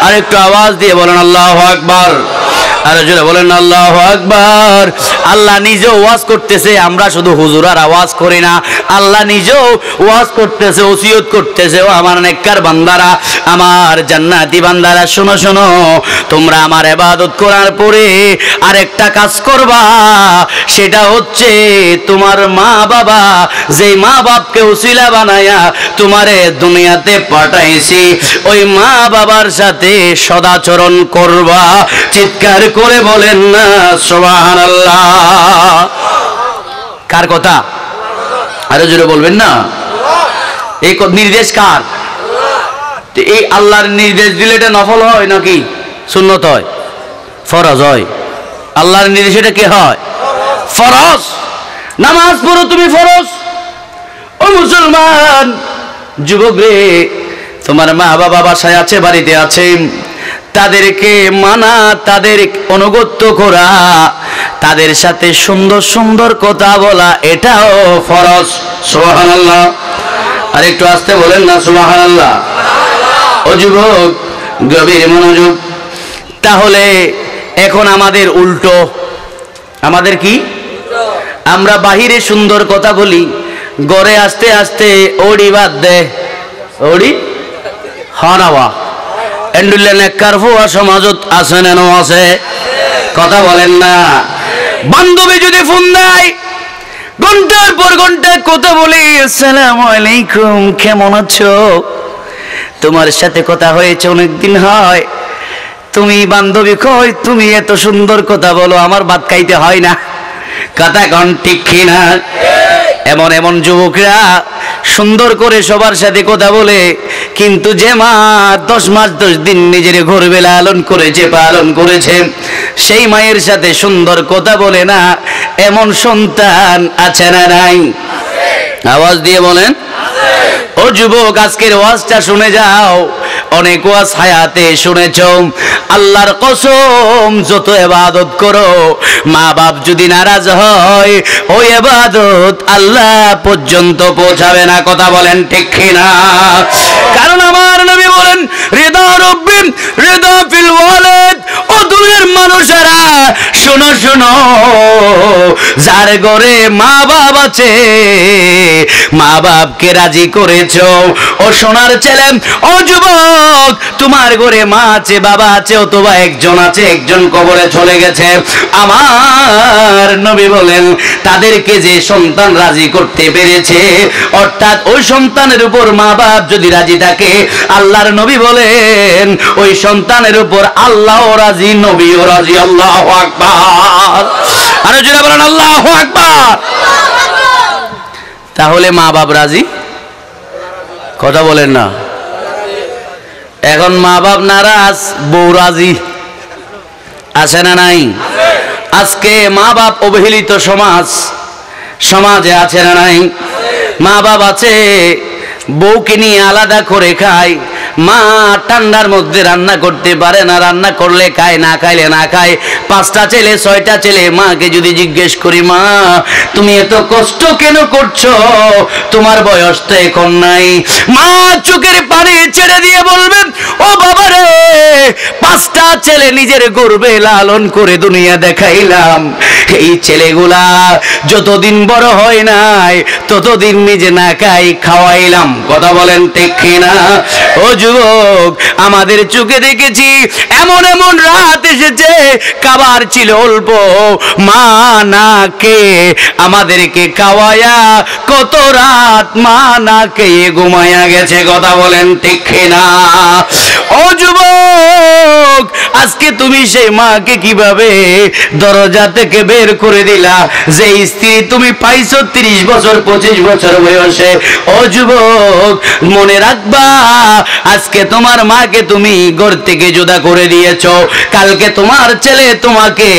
আরেকটু আওয়াজ দিয়ে বলেন আল্লাহু আকবার। আরে জোরে বলেন আল্লাহু আকবার। আল্লাহ নিজেও ওয়াজ করতেছে, আমরা শুধু হুজুর আর আওয়াজ করি না। আল্লাহ নিজেও ওয়াজ করতেছে, ওসিয়ত করতেছে, ও আমার নেককার বান্দারা, আমার জান্নাতি বান্দারা, শোনো শোনো, তোমরা আমার ইবাদত করার পরে আরেকটা কাজ করবা। সেটা হচ্ছে তোমার মা বাবা, যেই মা বাপকে উসিলা বানায়া তোমারে দুনিয়াতে পাঠাইছি, ওই মা বাবার সাথে সদাচরণ করবা। চিৎকার করে বলেন না সুবহানাল্লাহ। কার কথা? আরো জোরে বলবেন না। এই নির্দেশ কার? এই আল্লাহর নির্দেশ দিলে এটা নফল হয় নাকি সুন্নত হয়? ফরজ হয়। আল্লাহর নির্দেশ এটা কি হয়? ফরজ। নামাজ পড়ো তুমি, ফরজ। ও মুসলমান যুবক রে, তোমার মা বাবা বাসায় আছে, বাড়িতে আছে, তাদেরকে মানা, তাদের অনুগত্য করা, তাদের সাথে সুন্দর সুন্দর কথা বলা, এটাও ফরজ। সুবহানাল্লাহ। আর একটু আস্তে বলেন না সুবহানাল্লাহ। ও যুবক, গভীর মনোযোগ। তাহলে এখন আমাদের উল্টো। আমাদের কি? আমরা বাহিরে সুন্দর কথা বলি, ঘরে আস্তে আস্তে ওড়ি বাদ দে, ওড়ি হানাওয়া এন্ডুল্লে নেককার ফুয়া সমাজত আছে না আছে? কথা বলেন না। বান্ধবী যদি ফোন দেয়, ঘন্টার পর ঘন্টা কথা বলি, আসসালামু আলাইকুম, কেমন আছো? তোমার সাথে কথা হয়েছে অনেকদিন হয়। তুমি বান্ধবী কই, তুমি এত সুন্দর কথা বলো, আমার ভাত খাইতে হয় না। কথা কন ঠিক কিনা? এমন এমন যুবকরা সুন্দর করে সবার সাথে কথা বলে, কিন্তু যে মা 10 মাস 10 দিন নিজের ঘরবে লালন করেছে, পালন করেছে, সেই মায়ের সাথে সুন্দর কথা বলে না, এমন সন্তান আছে না নাই? আওয়াজ দিয়ে বলেন। ও যুবক, আজকের ওয়াজটা শুনে যাও। অনেক ওয়াজ হায়াতে শুনেছ। আল্লাহর কসম, যত ইবাদত করো, মা বাপ যদি নারাজ হয়, ওই ইবাদত আল্লাহ পর্যন্ত পৌঁছাবে না। কথা বলেন ঠিক কিনা? কারণ আমার নবী বলেন, রিদা রব্বি রিদা ফিল ওয়ালিদ। ও দুনিয়ার মানুষেরা শোনো শোনো, যার ঘরে মা বাপ আছে, মা বাপকে রাজি করেছো। ও সোনার ছেলে, ও যুবক, তোমার ঘরে মা আছে, বাবা আছে, অথবা একজন আছে, একজন কবরে চলে গেছে। আমার নবী বলেন, তাদেরকে যে সন্তান রাজি করতে পেরেছে, অর্থাৎ ওই সন্তানের উপর মা বাপ যদি রাজি থাকে, আল্লাহর নবী বলেন ওই সন্তানের উপর আল্লাহও রাজি, নবীও রাজি। আল্লাহু আকবার। আরো জোরে বলেন আল্লাহু আকবার। তাহলে মা বাপ রাজি? কথা বলেন না। এখন মা বাপ নারাজ, বউ রাজি, আছে না নাই? আজকে মা বাপ অবহেলিত সমাজে আছে না নাই? মা বাপ আছে, বউকে নিয়ে আলাদা করে খায়। মা ঠান্ডার মধ্যে রান্না করতে পারে না, রান্না করলে খায়, না খাইলে না খায়। 5টা ছেলে 6টা ছেলে, মাকে যদি জিজ্ঞেস করি, মা তুমি এত কষ্ট কেন করছো, তোমার বয়স তো এখন নাই, মা চোখের পানি ছেড়ে দিয়ে বলবেন, ও বাবা রে, 5টা ছেলে নিজের গর্বে লালন করে দুনিয়া দেখাইলাম, এই ছেলেগুলা যতদিন বড় হয় নাই, ততদিন নিজে না খাই খাওয়াইলাম। কথা বলেন ঠিক কিনা? ও যুবক, আমাদের চোখে দেখেছি এমন এমন রাত এসেছে, খাবার ছিল অল্প, মা না কে আমাদেরকে খাওয়ায়া কত রাত মা না খেয়ে ঘুমায়া গেছে। কথা বলেন ঠিক না? ও যুবক, আজকে তুমি সেই মাকে কিভাবে দরজা থেকে বের করে দিলা? যে স্ত্রী তুমি পাইছো 30 বছর 25 বছর বয়সে। ও যুবক, মনে রাখবা, আজকে তোমার মাকে তুমি ঘর থেকে জুদা করে দিয়েছো, কালকে তোমার ছেলে তোমাকে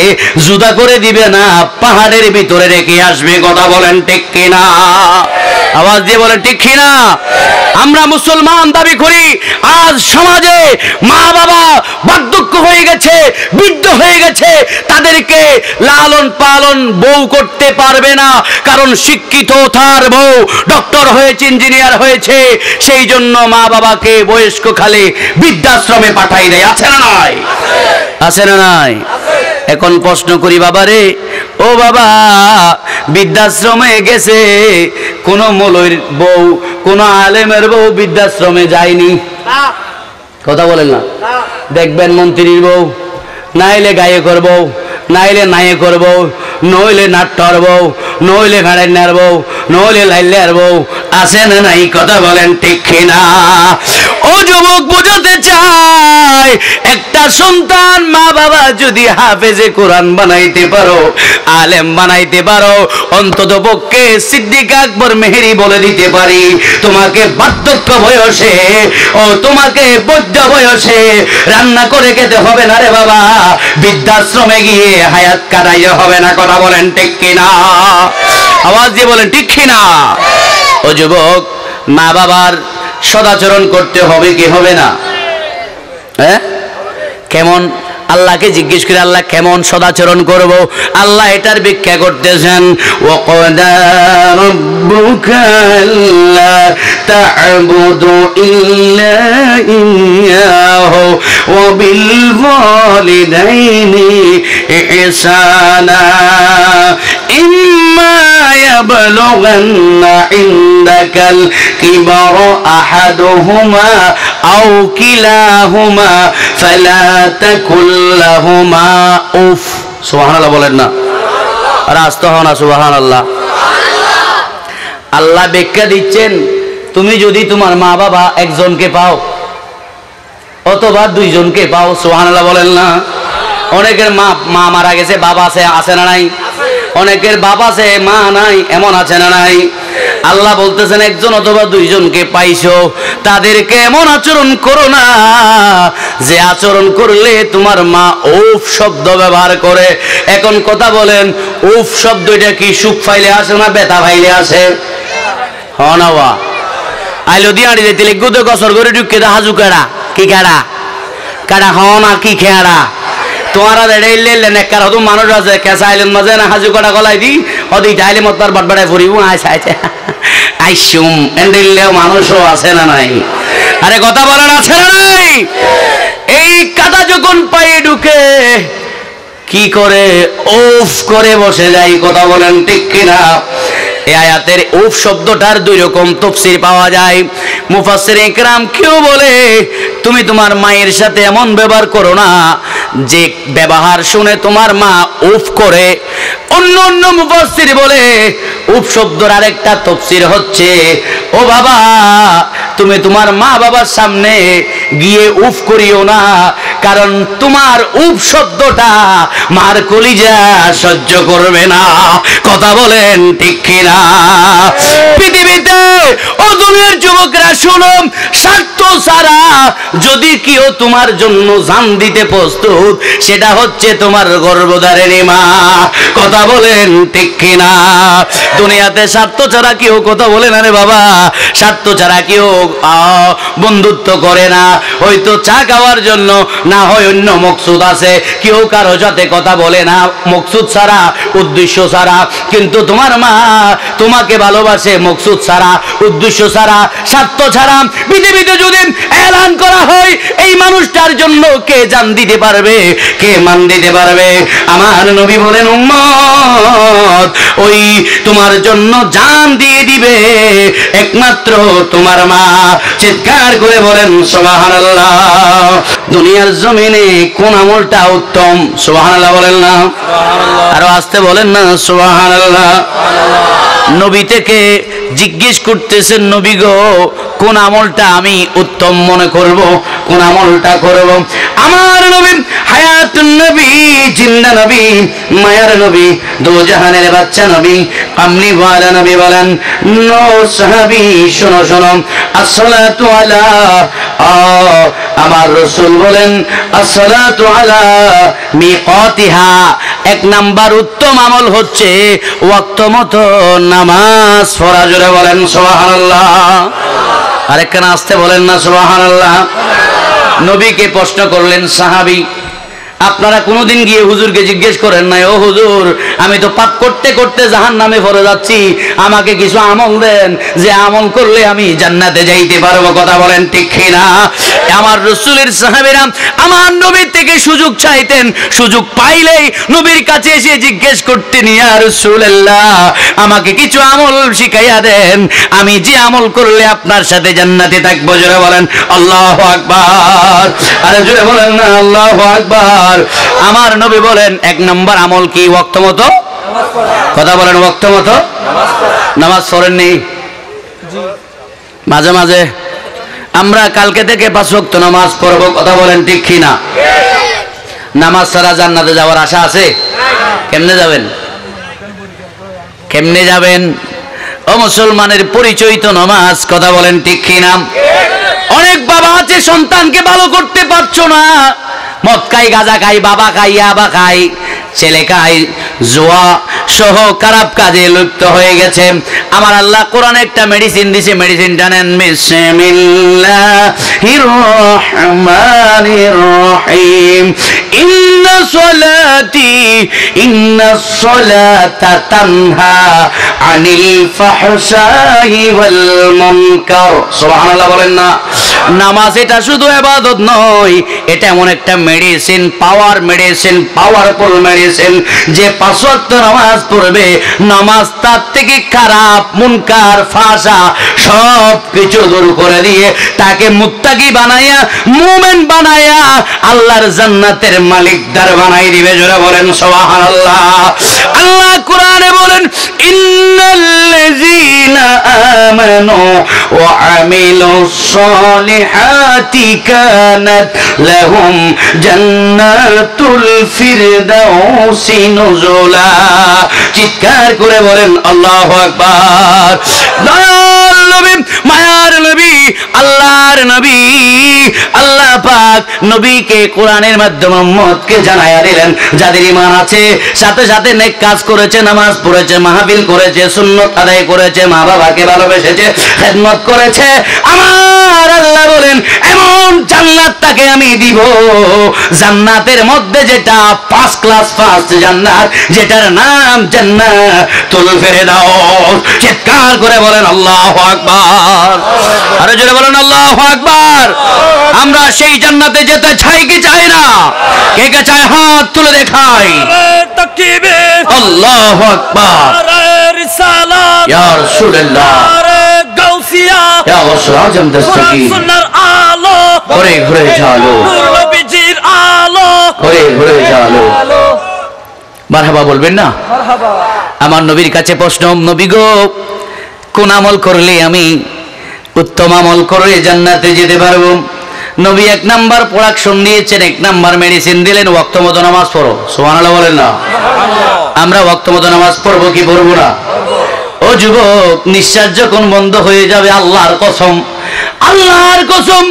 জুদা করে দিবে না, পাহাড়ের ভিতরে রেখে আসবে। কথা বলেন ঠিক কিনা? আওয়াজ দিয়ে বলেন ঠিক কিনা? আমরা মুসলমান দাবি করি, আজ সমাজে মা বাবা বার্ধক্য হয়ে গেছে, বৃদ্ধ হয়ে গেছে, তাদেরকে লালন পালন বউ করতে পারবে না, কারণ শিক্ষিত তার বউ ডক্টর হয়েছে, ইঞ্জিনিয়ার হয়েছে, সেই জন্য মা বাবাকে বয়স্ক খালে বৃদ্ধাশ্রমে পাঠাই দেয়। আছে না নাই? আছে না নাই? এখন প্রশ্ন করি, বাবারে, ও বাবা, বৃদ্ধাশ্রমে গেছে, কোন মৌলবীর বউ, কোন আলেমের বউ বৃদ্ধাশ্রমে যায়নি। কথা বলেন না? দেখবেন মন্ত্রীর বউ, নাইলে গায়কের বউ, নাইলে নায়কের বউ, নইলে নাট্যর বউ, নইলে ঘাড়ের বউ, নইলে লাইলের বউ। আছে না নাই? কথা বলেন ঠিক না? ও যুবক, বোঝাতে চাই, একটা সন্তান মা বাবা যদি হাফেজে কোরআন বানাইতে পারো, আলেম বানাইতে পারো, অন্তত পক্ষে সিদ্দিক আকবর মেহেরি বলে দিতে পারি, তোমাকে বার্ধক্য বয়সে, ও তোমাকে বৃদ্ধ বয়সে রান্না করে খেতে হবে না রে বাবা, বৃদ্ধাশ্রমে গিয়ে হায়াত কাটাইতে হবে না। কথা বলেন ঠিক কিনা? আওয়াজ দিয়ে বলেন ঠিক কিনা? ও যুবক, মা বাবার সদাচরণ করতে হবে কি হবে না? হ্যাঁ, কেমন? আল্লাহকে জিজ্ঞেস করে, আল্লাহ কেমন সদাচরণ করব? আল্লাহ এটার ব্যাখ্যা করতেছেন, ওয়াকাদা রাব্বুকা আল্লা তা'বুদু ইল্লা ইয়্যাহু ওয়া বিল ওয়ালিদাইনি ইহসানা ইম্মা ইয়াবলুগান্না ইনদাকাল কিবারা আহাদুহুমা আও কিলাহুমা ফালা তাকুল লাহুমা উফ। সুবহানাল্লাহ বলেন না? আর আস্তে হও না, সুবহানাল্লাহ। আল্লাহ ব্যাখ্যা দিচ্ছেন, তুমি যদি তোমার মা বাবা একজনকে পাও অথবা দুইজনকে পাও, সুবহানাল্লাহ বলেন না? অনেকের মা মারা গেছে, বাবা আছে না নাই? অনেকের বাবা আছে, মা নাই, এমন আছে না নাই? আল্লাহ বলতেছেন, একজন অথবা দুইজনকে পাইছো, তাদেরকে এমন আচরণ করো না যে আচরণ করলে তোমার মা উফ শব্দ ব্যবহার করে। এখন কথা বলেন, উফ শব্দ এটা কি সুখ ফাইলে আসে না বেতা ফাইলে আসে? হনওয়া আইলো দিয়াড়ি যেতে গুদে গসর করে ঢুকে দা হাজু কেড়া কি কেড়া কেড়া হনা কি খেড়া তোমারা দেড়াইলে নেকার হতো মানুষ আছে কেঁচা আইলেন মাঝে না হাজু কাটা গলাই দি ওদি টাইলে মত বাট বাড়ায় ফুরিব আইছে আইসুম এন্ডিলেও মানুষও আছে না নাই? আরে কথা বলেন আছে না নাই? এই কাটা যখন পায়ে ঢুকে কি করে উফ করে বসে যায়। কথা বলেন ঠিক কিনা? এই আয়াতের উফ শব্দটার দুই রকম তাফসীর পাওয়া যায়। মুফাসসিরিন ইকরাম কেউ বলে তুমি তোমার মায়ের সাথে এমন ব্যবহার করো না যে ব্যবহার শুনে তোমার মা উফ করে। অন্য অন্য মুফাসসির বলে উফ শব্দের আরেকটা তাফসীর হচ্ছে, ও বাবা তুমি তোমার মা বাবার সামনে গিয়ে উফ করিও না, কারণ তোমার উফ শব্দটা মার কলিজা সহ্য করবে না। কথা বলেন ঠিক কিনা? পৃথিবীতে ও দুনিয়ার যুবকরা শুনো, স্বার্থ ছাড়া যদি কেউ তোমার জন্য জান দিতে প্রস্তুত, সেটা হচ্ছে তোমার গর্ভধারিণী মা। কথা বলেন ঠিক কিনা? দুনিয়াতে স্বার্থ ছাড়া কেউ কথা বলে না রে বাবা, স্বার্থ ছাড়া কেউ বন্ধুত্ব করে না। হয়তো চা খাওয়ার জন্য, না হয় অন্য মকসুদ আছে, কেউ কারো সাথে কথা বলে না মকসুদ ছাড়া, উদ্দেশ্য ছাড়া। কিন্তু তোমার মা তোমাকে ভালোবাসে মকসুদ ছাড়া, উদ্দেশ্য ছাড়া, স্বার্থ ছাড়া। পৃথিবীতে যদি এলান করা হয় এই মানুষটার জন্য কে জান দিতে পারবে, কে মান দিতে পারবে? আমার নবী বলেন, উম্মত ওই তোমার জন্য জান দিয়ে দিবে একমাত্র তোমার মা। চিৎকার করে বলেন সুবহানাল্লাহ। দুনিয়ার জমিনে কোন আমলটা উত্তম? সুবহানাল্লাহ বলেন না? আরো আসতে বলেন না সুবহানাল্লাহ। নবী থেকে জিজ্ঞেস করতেছেন, নবী গো, কোন আমলটা আমি উত্তম মনে করব, কোন আমলটা করব? আমার নবী হায়াতুন নবী, জিন্দা নবী, মায়ার নবী, দো জাহানের বাচ্চা নবী, কামলি ওয়ালা নবী বলেন, নো সাহাবী শোনো শোনো, আসসালাতু আলা, আমার রাসূল বলেন আসসালাতু আলা মিকাতিহা, এক নাম্বার উত্তম আমল হচ্ছে ওয়াক্ত মতো নামাজ পড়া। জোরে বলেন সুবহানাল্লাহ। আরেকখানা আসতে বলেন না সুবহানাল্লাহ। নবীকে প্রশ্ন করলেন সাহাবী, আপনারা কোনোদিন গিয়ে হুজুরকে জিজ্ঞেস করেন নাই, ও হুজুর, আমি তো পাপ করতে করতে জাহান্নামে পড়ে যাচ্ছি, আমাকে কিছু আমল দেন, যে আমল করলে আমি জান্নাতে যাইতে পারবো? কথা বলেন ঠিক কিনা? আমার রাসূলের সাহাবীরা আমার নবীর থেকে সুযোগ চাইতেন, সুযোগ পাইলেই নবীর কাছে এসে জিজ্ঞেস করতেন, ইয়া রাসূলুল্লাহ, আমাকে কিছু আমল শিখাইয়া দেন, আমি যে আমল করলে আপনার সাথে জান্নাতে থাকবো। জোরে বলেন আল্লাহু আকবার। আরে জোরে বলেন না আল্লাহু আকবার। আমার নবী বলেন, এক নম্বর আমল কি? ওয়াক্ত মতো। কথা বলেন, ওয়াক্ত মতো নামাজ পড়েননি? মাঝে মাঝে আমরা কালকে থেকে 5 ওয়াক্ত নামাজ পড়বো। কথা বলেন ঠিক কিনা? নামাজ ছাড়া জান্নাতে যাওয়ার আশা আছে? কেমনে যাবেন? কেমনে যাবেন? ও মুসলমানের পরিচয় তো নামাজ। কথা বলেন ঠিক কিনা? অনেক বাবা আছে সন্তানকে ভালো করতে পারছো না, মদ খাই, গাঁজা খাই, বাবা খাই, ইয়াবা খাই, ছেলে খাই, জুয়া সহ খারাপ কাজে লিপ্ত হয়ে গেছে। আমার আল্লাহ কোরআনে একটা মেডিসিন দিছে, মেডিসিনটা নেন, বিসমিল্লাহির রহমানির রহিম। ইন্না সলাতা তানহা আনিল ফাহশাই ওয়াল মুনকার। সুবহানাল্লাহ বলেন না? নামাজ এটা শুধু ইবাদত নয়, এটা এমন একটা মেডিসিন, পাওয়ার মেডিসিন, পাওয়ারফুল মেডিসিন, যে 5 ওয়াক্ত নামাজ পড়বে, নামাজ তার থেকে খারাপ, মুনকার, ফাহশা সব কিছু দূর করে দিয়ে তাকে মুত্তাকি বানাইয়া, মুমিন বানাইয়া আল্লাহর জান্নাতের মালিকদার বানাই দিবে। জোরে বলেন সুবহানাল্লাহ। আল্লাহ কোরআনে বলেন, ইন্নাল্লাযীনা আমানু ওয়া আমিলুস সালিহাতি কানাত লাহুম জান্নাতুল ফিরদাউসি নুজুলা। চিৎকার করে বলেন আল্লাহু আকবার। দয়াল নবী, মায়ার নবী, আল্লাহর নবী, আল্লাহ পাক নবীকে কোরআনের মাধ্যমে উম্মতকে জানায়া দিলেন, যাদের ঈমান আছে, সাথে সাথে নেক কাজ করেছে, নামাজ পড়েছে, মাহফিল করেছে, সুন্নাত আদায় করেছে, মা বাবাকে ভালোবেসেছে, খেদমত করেছে, আমার আল্লাহ বলেন এমন জান্নাত তাকে আমি দিব, জান্নাতের মধ্যে যেটা 1st ক্লাস, ফার্স্ট জান্নাত, যেটার নাম জান্নাতুল ফিরদাউস। চিৎকার করে বলেন আল্লাহু আকবার। আরে জোরে বলেন আল্লাহু আকবার। আমরা সেই জান্নাতে যেতে চাই কি চাই না? কে কে চায় হাত তুলে দেখাই। তাকবীর, আল্লাহু আকবার। রিসালাত, ইয়া রাসূলুল্লাহ, গাউসিয়া, ইয়া গাউসুল আজম দস্তগীর, সুন্নাহর আলো, ঘুরে ঘুরে জালো, নূর নবীজির আলো, ঘুরে ঘুরে জালো। মারহাবা বলবেন না? মারহাবা। আমার নবীর কাছে প্রশ্ন, নবী গো, কোন আমল করলে আমি উত্তম আমল করে জান্নাতে যেতে পারবো? নবী 1 নাম্বার প্রোডাকশন দিয়েছেন, 1 নাম্বার মেডিসিন দিলেন, ওয়াক্ত মতো নামাজ পড়ো। সুবহানাল্লাহ বলেন না? আমরা ওয়াক্ত মতো নামাজ পড়বো কি পড়বো না? ও যুবক, নিঃশ্বাস যখন বন্ধ হয়ে যাবে, আল্লাহর কসম, আল্লাহর কসম,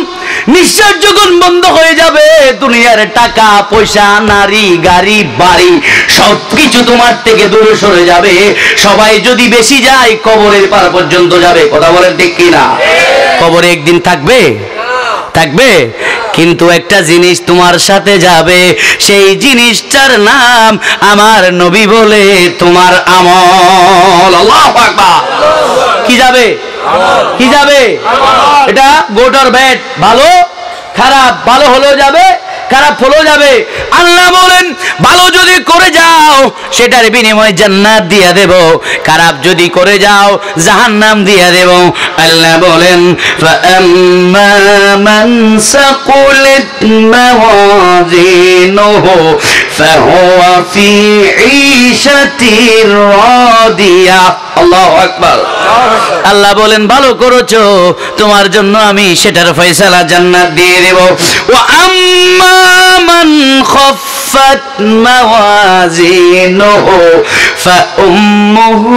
নিঃশ্বাস যখন বন্ধ হয়ে যাবে, দুনিয়ার টাকা পয়সা, নারী, গাড়ি, বাড়ি সবকিছু তোমার থেকে দূরে সরে যাবে। সবাই যদি বেশি যায়, কবরের পার পর্যন্ত যাবে। কথা বলেন ঠিক কিনা? কবরে একদিন থাকবে? থাকবে। কিন্তু একটা জিনিস তোমার সাথে যাবে, সেই জিনিসটার নাম আমার নবী বলে তোমার আমল। আল্লাহু আকবার। কি যাবে? কি যাবে? এটা গোটর ব্যাট, ভালো খারাপ, ভালো হলেও যাবে, খারাপ ফলও যাবে। আল্লাহ বলেন ভালো যদি করে যাও সেটার বিনিময়ে জান্নাত দিয়া দেব, খারাপ যদি করে যাও জাহান্নাম দিয়া দেব। আল্লাহ বলেন ফাআম্মা মান সাকুলাত মাওয়াজিনুহু ফাহুয়া ফি ঈশাতির রাদিয়া। আল্লাহু আকবার। আল্লাহ বলেন ভালো করেছো তোমার জন্য আমি সেটার ফয়সালা জান্নাত দিয়ে দেব। ওয়া আম্মা মান খাফফাত মাওয়াজিনুহু ফাউম্মুহু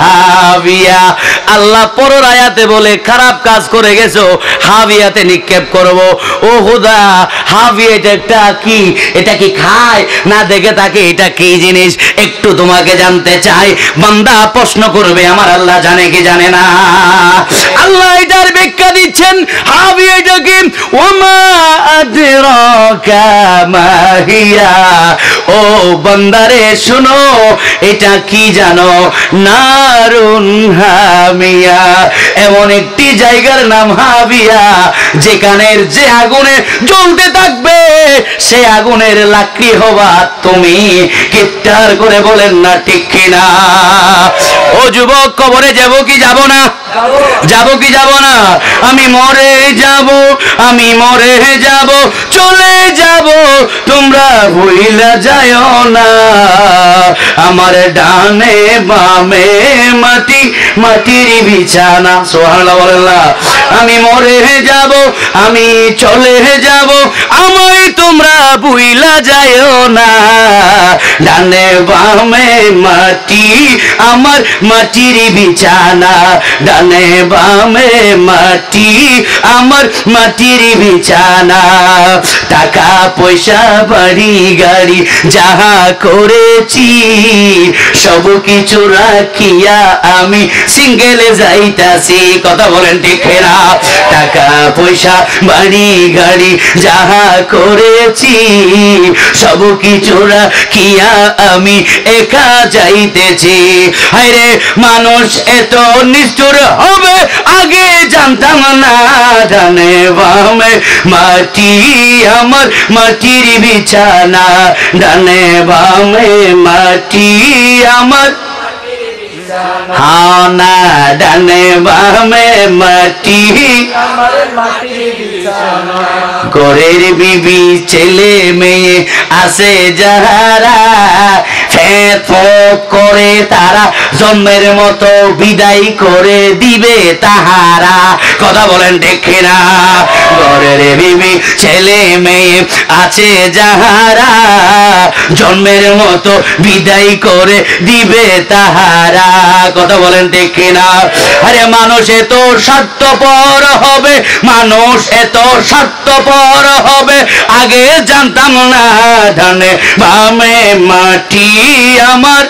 হাবিয়া। আল্লাহ পরের আয়াতে বলে খারাপ কাজ করে গেছো হাবিয়াতে নিক্ষেপ করব। ও খোদা হাবিয়া এটা কি? এটা কি খায় না দেখে তাকে এটা কি জিনিস একটু তোমাকে জানতে চাই। বান্দা প্রশ্ন করবে আমার আল্লাহ জানে কি জানে না? আল্লাহ এটার ব্যাখ্যা দিচ্ছেন হাবিয়া এটা কি? ওমা আদরাকা মা হিয়া। ও বান্দারে শুনো এটা কি জানো? নারুন হামিয়া। এমন একটি জায়গার নাম হাবিয়া যেখানের যে আগুনে জ্বলতে থাকবে সে আগুনের লাকড়ি হবা তুমি। চিৎকার করে বলেন না ঠিক কিনা? ও যুবক কবরে যাব কি যাব না? যাব কি যাব না? আমি মরে যাব, আমি মরে যাব, চলে যাব, তোমরা ভুইলা যাও না। আমার ডানে বামে মাটি, মাটির বিছানা। সুবহানাল্লাহ বলেন না? আমি মরে যাব, আমি চলে যাব, আমায় তোমরা ভুইলা যাও না। ডানে বামে মাটি, আমার মাটির বিছানা। ডানে বামে মাটি, আমার মাটির বিছানা। টাকা পয়সা বাড়ি গাড়ি যাহা করেছি সব কিছু রাখিয়া আমি সিঙ্গেলে যাইতাছি। কথা বলেন ঠিক না? টাকা পয়সা বাড়ি গাড়ি যাহা করেছি সব কিছু রাখিয়া আমি একা যাইতেছি। হায়রে মানুষ এত নিষ্ঠুর হবে আগে জানতাম না। ডানে বামে মাটি, আমার মাটির বিছানা। ডানে বামে মাটি, আমার हाँ ना डाने बामे माटी गोरेर बीबी चेले मेये आसे যাহারা ফেত করে তারা জন্মের মতো বিদায় করে দিবে তাহারা। কথা বলেন ঠিক না? গোরের বিবি ছেলে মেয়ে আছে যাহারা জন্মের মতো বিদায় করে দিবে তাহারা। কথা বলেন ঠিক না? আরে মানুষ এত স্বার্থপর হবে, মানুষ এত স্বার্থপর হবে আগে জানতাম না। ডানে বামে মাটি, আমার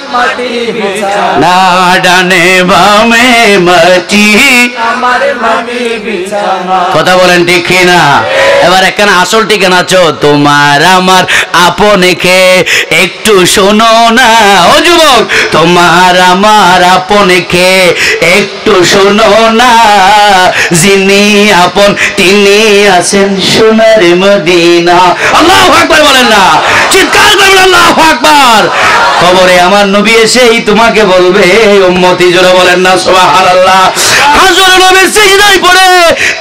না ডানে বামে মাটি, কথা বলেন ঠিক না? এবার এখানে আসল ঠিকানা আছো তোমার আমার আপনকে একটু শোনো না। ও যুবক তোমার আমার আপনকে একটু শোনো না। যিনি আপন তিনি আছেন সোনার মদিনা। আল্লাহু আকবার বলেন না? চিৎকার করে বলেন আল্লাহু আকবার। কবরে আমার নবী এসেই তোমাকে বলবে উম্মতি, জোরে বলেন না সুবহানাল্লাহ। হাজর নবী সিজদায় পড়ে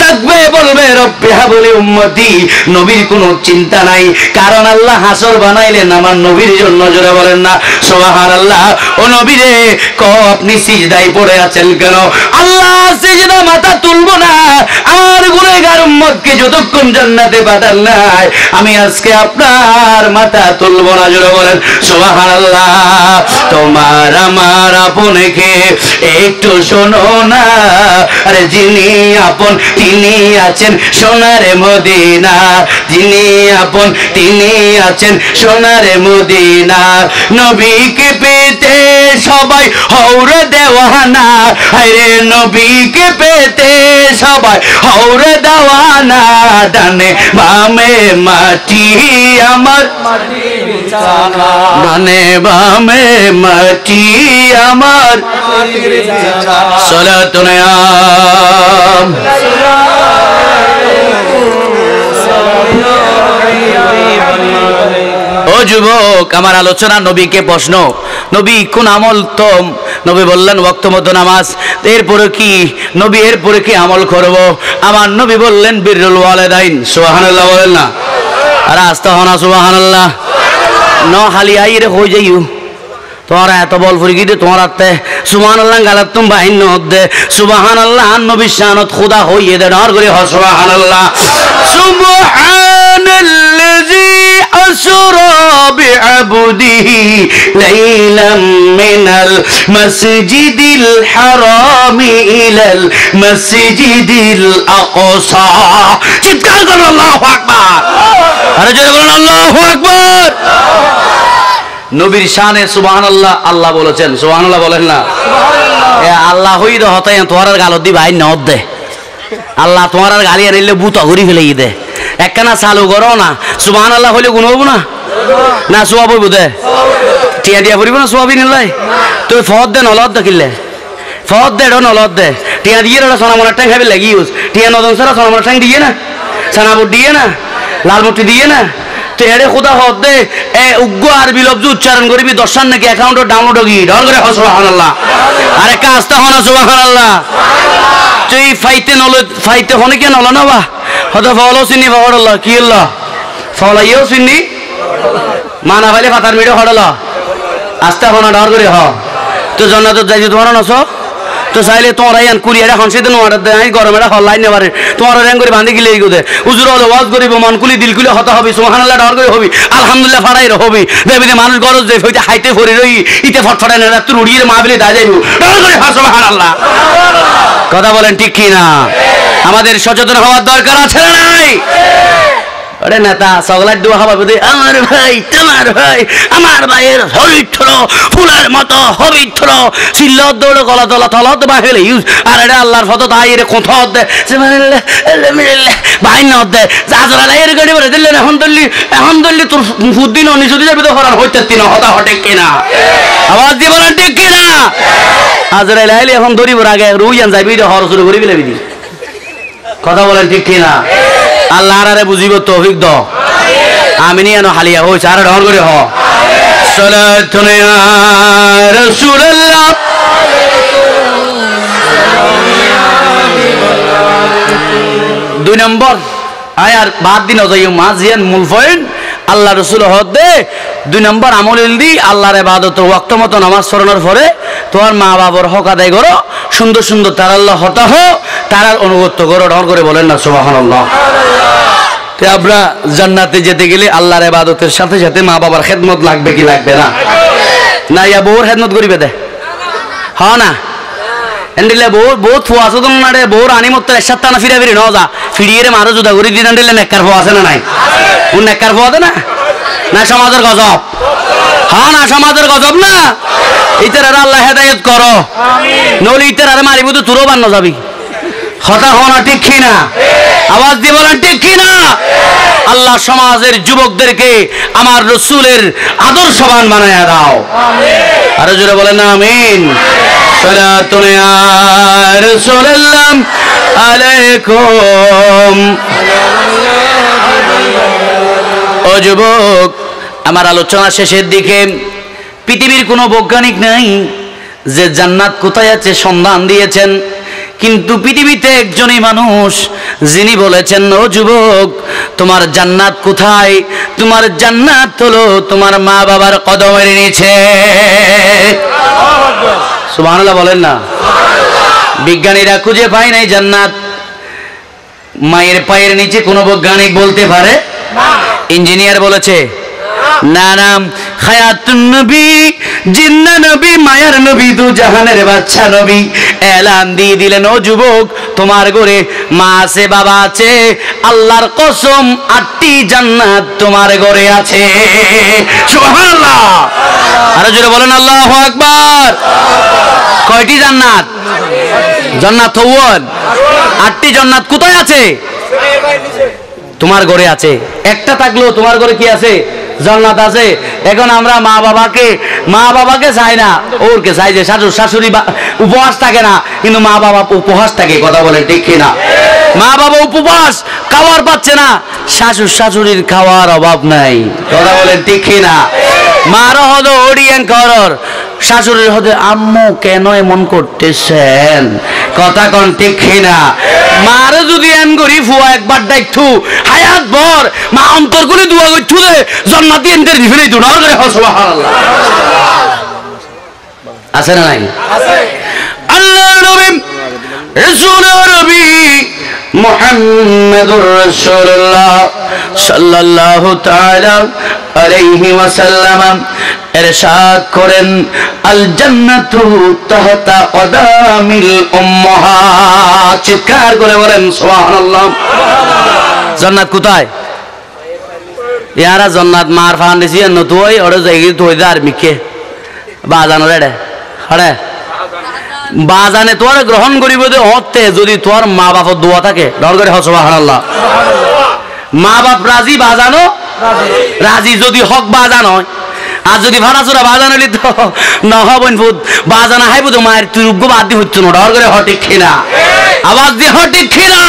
থাকবে, বলবে রব্বি হাবলি উম্মতি। নবীর কোনো চিন্তা নাই, কারণ আল্লাহ হাসর বানাইলেন আমার নবীর জন্য। জোরে বলেন না সুবহানাল্লাহ। ও নবী রে আপনি সিজদায় পড়ে আছেন কেন? আল্লাহ সিজদা মাথা তুলবো না আমার গুনাহগার উম্মতকে যতক্ষণ জান্নাতে পাঠান নাই আমি আজকে আপনার মাথা তুলবো না। জোরে বলেন সুবহানাল্লাহ। তোমার আমার আপনকে একটু শোনো না। আরে যিনি আপন তিনি আছেন সোনারে মদিনা। যিনি আপন তিনি আছেন সোনারে মদিনা। নবীকে পেতে সবাই হৌরে দেওয়ানা। আরে নবীকে পেতে সবাই হৌরে দেওয়ানা। ডানে বামে মাটি, আমার ডানে বামে মাটি, আমার সালাতুন আম যুবক, আমার আলোচনা নবীকে প্রশ্ন, নবী কোন আমল তো? নবী বললেন ওয়াক্ত মতো নামাজ। এরপরে কি নবী, এরপরে কি আমল করব? আমার নবী বললেন বিররুল ওয়ালিদাইন। সুবহানাল্লাহ বলেন না? আর আস্তে হনা সুবহানাল্লাহ। ন হালি আইরে হয়ে যাইও তোমার এত বল ফুরি গিয়ে তোমার আত্মে সুবহানাল্লাহ গালাত তুম বাহিন নদে সুবহানাল্লাহ নবী শানত খুদা হইয়ে দে নর করে হ সুবহানাল্লাহ। সুবহানাল্লাযী আসরা বিআবদিহি লাইলাম মিনাল মাসজিদিল হারামি ইলাল মাসজিদিল আকসা। চিৎকার করুন আল্লাহু আকবার। আরে জোরে বলুন আল্লাহু আকবার। নবীর শানে সুবহানাল্লাহ আল্লাহ বলেছেন। সুবহানাল্লাহ বলেন না? এ আল্লাহ হই দে হতাই তোমার গালত দি ভাই নদ দে। আল্লাহ তোমার আর গালি আনিলে বুতা ঘুরি ফেলে দে। একখানা চালু করো না, সুবহানাল্লাহ হইলে গুণ হবো না? না সোয়াব হইব দে। টিয়া দিয়া ফুরিব না সোয়াবি নিলাই? তুই ফদ দে নলত দেখিলে ফদ দে নলত দে। টিয়া দিয়ে সোনামোনার ট্যাং খাবি লাগি ইউজ। টিয়া নদন সারা সোনামোনার ট্যাং দিয়ে না, সানাবুট দিয়ে না, লালমুটি দিয়ে না। তো এরে খুদা হদ দে এ উগ্র আরবি লফজ উচ্চারণ করবি দর্শন নাকি অ্যাকাউন্ট ডাউনলোড হবি ডর করে হ সুবহানাল্লাহ। আরে কাজটা হনা সুবহানাল্লাহ। তুই ফাইতে নল ফাইতে হনে কে নল না বা হয়তো ফলো চিনি ফহড়ল কি হল ফলাইও চিনি মানা ফাইলে ফাতার মিডে হড়ল আস্তে হনা ডর করে হ। তো জন্নাত যাইছি তোমার নস তো চাইলে তোমার আইন কুলিয়ারে হনসিতে নোয়ার দেয় গরমেরা হল্লাই নেবারে তোমার র্যাং করে বাঁধি গিলে গোদে উজুর হলে ওয়াজ করিব মন কুলি দিল কুলি হতা হবি সুবহানাল্লাহ ডর করে হবি আলহামদুলিল্লাহ ফাড়াই হবি দেবিতে মানুষ গরজ যে হইতে হাইতে ফরি রই ইতে ফটফটায় না তুই উড়িয়ে মাহবিলে দা যাইব ডর করে সুবহানাল্লাহ। কথা বলেন ঠিক কি না? আমাদের সচেতন হওয়ার দরকার আছে না নাই? আরে নেতা সগলার দোয়া হবা বুঝে আমার ভাই তোমার ভাই আমার ভাইয়ের হবিষ্ঠ ফুলের মতো হবিষ্ঠ চিল্ল দৌড় গলা তলা তলত বাহিলে ইউজ আর এটা আল্লাহর ফটো তাই এর কোথা দে ভাই ন দে যাজরা এর গাড়ি বলে দিলেন এখন দল্লি তোর ফুদ্দিন অনিশুদি যাবি তো হরান হইতে তিন হতা হটে কিনা আওয়াজ দিব না ঠিক কিনা? আজরাইল আইলে এখন ধরিব আগে রুইয়ান যাবি হর শুরু করি বিলে বিধি। কথা বলেন ঠিক কিনা? আল্লাহ আরে বুঝিব তৌফিক দ আমিনি এনো হালিয়া হই সারা ঢর করে হ সালাতুন ইয়া রাসূলুল্লাহ। দুই নম্বর আয়ার বাদ দিন যাইও মাজিয়ান মূল পয়েন্ট আল্লাহ রাসূল হদে দুই নম্বর আমল দি আল্লাহর ইবাদত ওয়াক্ত মতো নামাজ পড়ানোর পরে তোমার মা বাবার হক আদায় করো সুন্দর সুন্দর তার আল্লাহ হতা হো তার অনুগত্য করো ঢর করে বলেন না সুবহানাল্লাহ। তো আমরা জান্নাতে যেতে গেলে আল্লাহর ইবাদতের সাথে সাথে মা বাবার খেদমত লাগবে কি লাগবে না? না ইয়া বউর খেদমত করিবে দে হ না এন্ডিলে বউ বহুত ফো আছে তো না রে বউর আনি মত এক সপ্তাহ না ফিরা ফিরি ন যা ফিরিয়ে রে মারো জুদা করে দিন এন্ডিলে নেককার ফো আছে না নাই? ও নেককার ফো আছে না? না সমাজের গজব হ্যাঁ না সমাজের গজব না? ইতার আর আল্লাহ হেদায়েত করো আমিন নলি ইতার আর মারিব তো তুরো বান্ন যাবি হতা হনা ঠিক কি না? আওয়াজ দিয়ে বলেন ঠিক কি না? আল্লাহ সমাজের যুবকদেরকে আমার রাসূলের আদর্শবান বানায়া দাও আমিন। আরো জোরে বলেন আমিন। সালাতুন ইয়া রাসূলুল্লাহ আলাইকুম। ও যুবক, আমার আলোচনা শেষের দিকে পৃথিবীর কোনো বৈজ্ঞানিক নাই যে জান্নাত কোথায় আছে সন্ধান দিয়েছেন, কিন্তু পৃথিবীতে একজনই মানুষ যিনি বলেছেন ও যুবক তোমার জান্নাত কোথায়? তোমার জান্নাত হলো তোমার মা বাবার কদমের নিচে। সুবহানাল্লাহ বলেন না? বিজ্ঞানীরা খুঁজে পায় নাই জান্নাত মায়ের পায়ের নিচে, কোনো বৈজ্ঞানিক বলতে পারে? ইঞ্জিনিয়ার বলেছে না নাম হায়াতুন নবী জিন্না নবী মায়ার নবী দু জাহানের বাদশা নবী এলান দিয়ে দিলেন ও যুবক তোমার ঘরে মা আছে বাবা আছে আল্লাহর কসম 8টি জান্নাত তোমার ঘরে আছে। সুবহানাল্লাহ। আরো জোরে বলেন আল্লাহু আকবার। কয়টি জান্নাত? জান্নাত হওয়ান 8টি জান্নাত কোথায় আছে? তোমার ঘরে আছে। একটা থাকলেও তোমার ঘরে কি আছে? জান্নাত আছে। এখন আমরা মা বাবাকে চাই না, ওরকে চাই যে শাশুড়ি উপহাস থাকে না, কিন্তু মা বাবা উপহাস থাকে। কথা বলে ঠিক কিনা? মা বাবা উপবাস খাওয়ার পাচ্ছে না, শাশুড় শাশুড়ির খাওয়ার অভাব নাই। কথা বলেন ঠিক কিনা? মারও হতো ওডিয়ান করর, শাশুড়ির হতে আম্মু কেন এমন করতেছেন? কথা কোন ঠিক কিনা? মারও যদি এন করি ফুয়া একবার ডাকতু হায়াত ভর মা অন্তর করে দোয়া করছু দে জান্নাতি এন্টার দিবে নাই তো না করে সুবহানাল্লাহ। আছে না নাই? আছে। আল্লাহর নবী রাসূলুর নবী মুহাম্মদুর রাসূলুল্লাহ সাল্লাল্লাহু তাআলা আলাইহি ওয়াসাল্লাম ইরশাদ করেন, আল জান্নাতু তাহতা কদামিল উম্মাহাত। চিৎকার করে বলেন সুবহানাল্লাহ। জান্নাত কোথায়? ইয়ারা জান্নাত মার ফান দিছি নতুই ওরে যাইগি তুই দার মিকে বাজানো রে হড়ে বাজানে তোর গ্রহণ করিব যে হতে যদি তোর মা বাবার দোয়া থাকে ডর করে সুবহানাল্লাহ। মা বাপ রাজি বাজানো রাজি, যদি হক বাজানো আর যদি ভাড়া চোরা বাজানো হলি তো নহবন ফুট বাজানা হাইব তো মায়ের তুরুগ্য বাদ দিয়ে হচ্ছে না ডর করে হঠিক খিনা আওয়াজ দিয়ে হঠিক খিনা।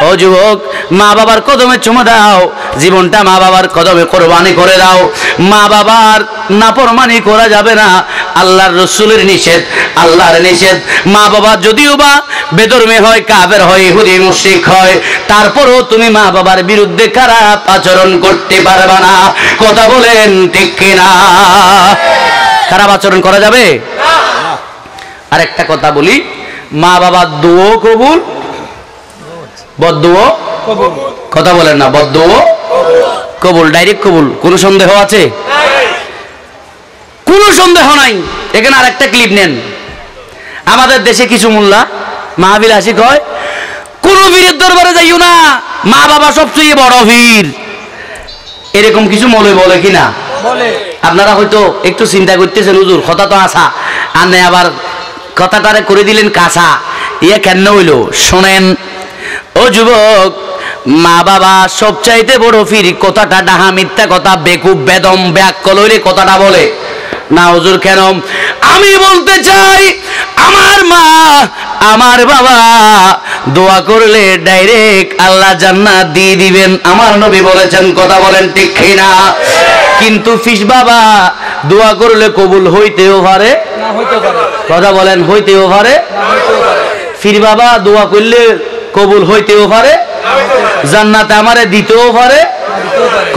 ও যুবক, মা বাবার কদমে চুমা দাও, জীবনটা মা বাবার কদমে কোরবানি করে দাও। মা বাবার নাফরমানি করা যাবে না, আল্লাহর রাসূলের নিষেধ, আল্লাহর নিষেধ। মা বাবা যদিও বা বেদরমে হয়, কাফের হয়, ইহুদি মুশরিক হয়, তারপরও তুমি মা বাবার বিরুদ্ধে খারাপ আচরণ করতে পারবে না। কথা বলেন ঠিক কিনা? খারাপ আচরণ করা যাবে? আর একটা কথা বলি, মা বাবার দোয়া কবুল, বদদুয়া কবুল। কথা বলেন না, বদদুয়া কবুল, ডাইরেক্ট কবুল। কোনো সন্দেহ আছে? কোনো সন্দেহ নাই। এখানে আরেকটা ক্লিপ নেন। আমাদের দেশে কিছু মোল্লা মাহফিল আসি কয় কোন বীরের দরবারে যাইও না, মা বাবা সবচেয়ে বড় বীর। এরকম কিছু মৌলবি বলে কিনা? বলে। আপনারা হয়তো একটু চিন্তা করতেছেন, হুজুর কথা তো আসা আর নেই, আবার কথাটারে করে দিলেন কাঁচা, ইয়ে কেন হইল? শোনেন ও যুবক, মা বাবা সবচাইতে বড় ফির। কথাটা ডাহা মিথ্যা কথা, বেকুব বেদম ব্যাকল হইলে কথাটা বলে না। হুজুর কেন? আমি বলতে চাই, আমার মা আমার বাবা দোয়া করলে ডাইরেক্ট আল্লাহ জান্নাত দিয়ে দিবেন, আমার নবী বলেছেন। কথা বলেন ঠিক কিনা? কিন্তু ফিস বাবা দোয়া করলে কবুল হইতেও পারে না হইতে পারে। কথা বলেন, হইতেও পারে না হইতেও পারে। ফির বাবা দোয়া করলে কবুল হইতেও পারে, জান্নাতে আমারে দিতেও পারে।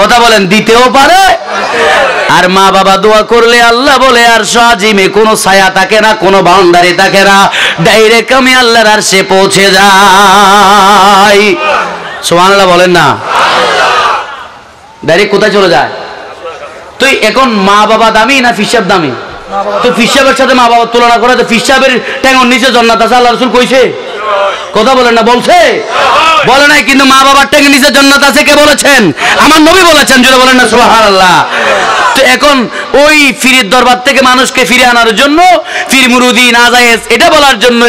কথা বলেন, দিতেও পারে। আর মা বাবা দোয়া করলে আল্লাহ বলে আর সাজিমে কোনো ছায়া থাকে না, কোনো বাউন্ডারি থাকে না, ডাইরেক্ট আমি আল্লাহর আরশে পৌঁছে যাই। সুবহানাল্লাহ বলেন না? ডাইরেক্ট কোথায় চলে যায়? তো এখন মা বাবা দামি না ফিসাব দামি? তো ফিসাবের সাথে মা বাবার তুলনা করে তো ফিসাবের ট্যাঙ্গর নিচে জান্নাত আছে, আল্লাহ রাসূল কইছে? কথা বলেন না, বলছে? বলে নাই। কিন্তু মা বাবার ট্যাঙ্গের নিচে জান্নাত আছে কে বলেছেন? আমার নবী বলেছেন। জোরে বলেন না সুবহানাল্লাহ। তো এখন ওই ফিরের দরবার থেকে মানুষকে ফিরে আনার জন্য ফির মুরুদি না জায়েজ এটা বলার জন্য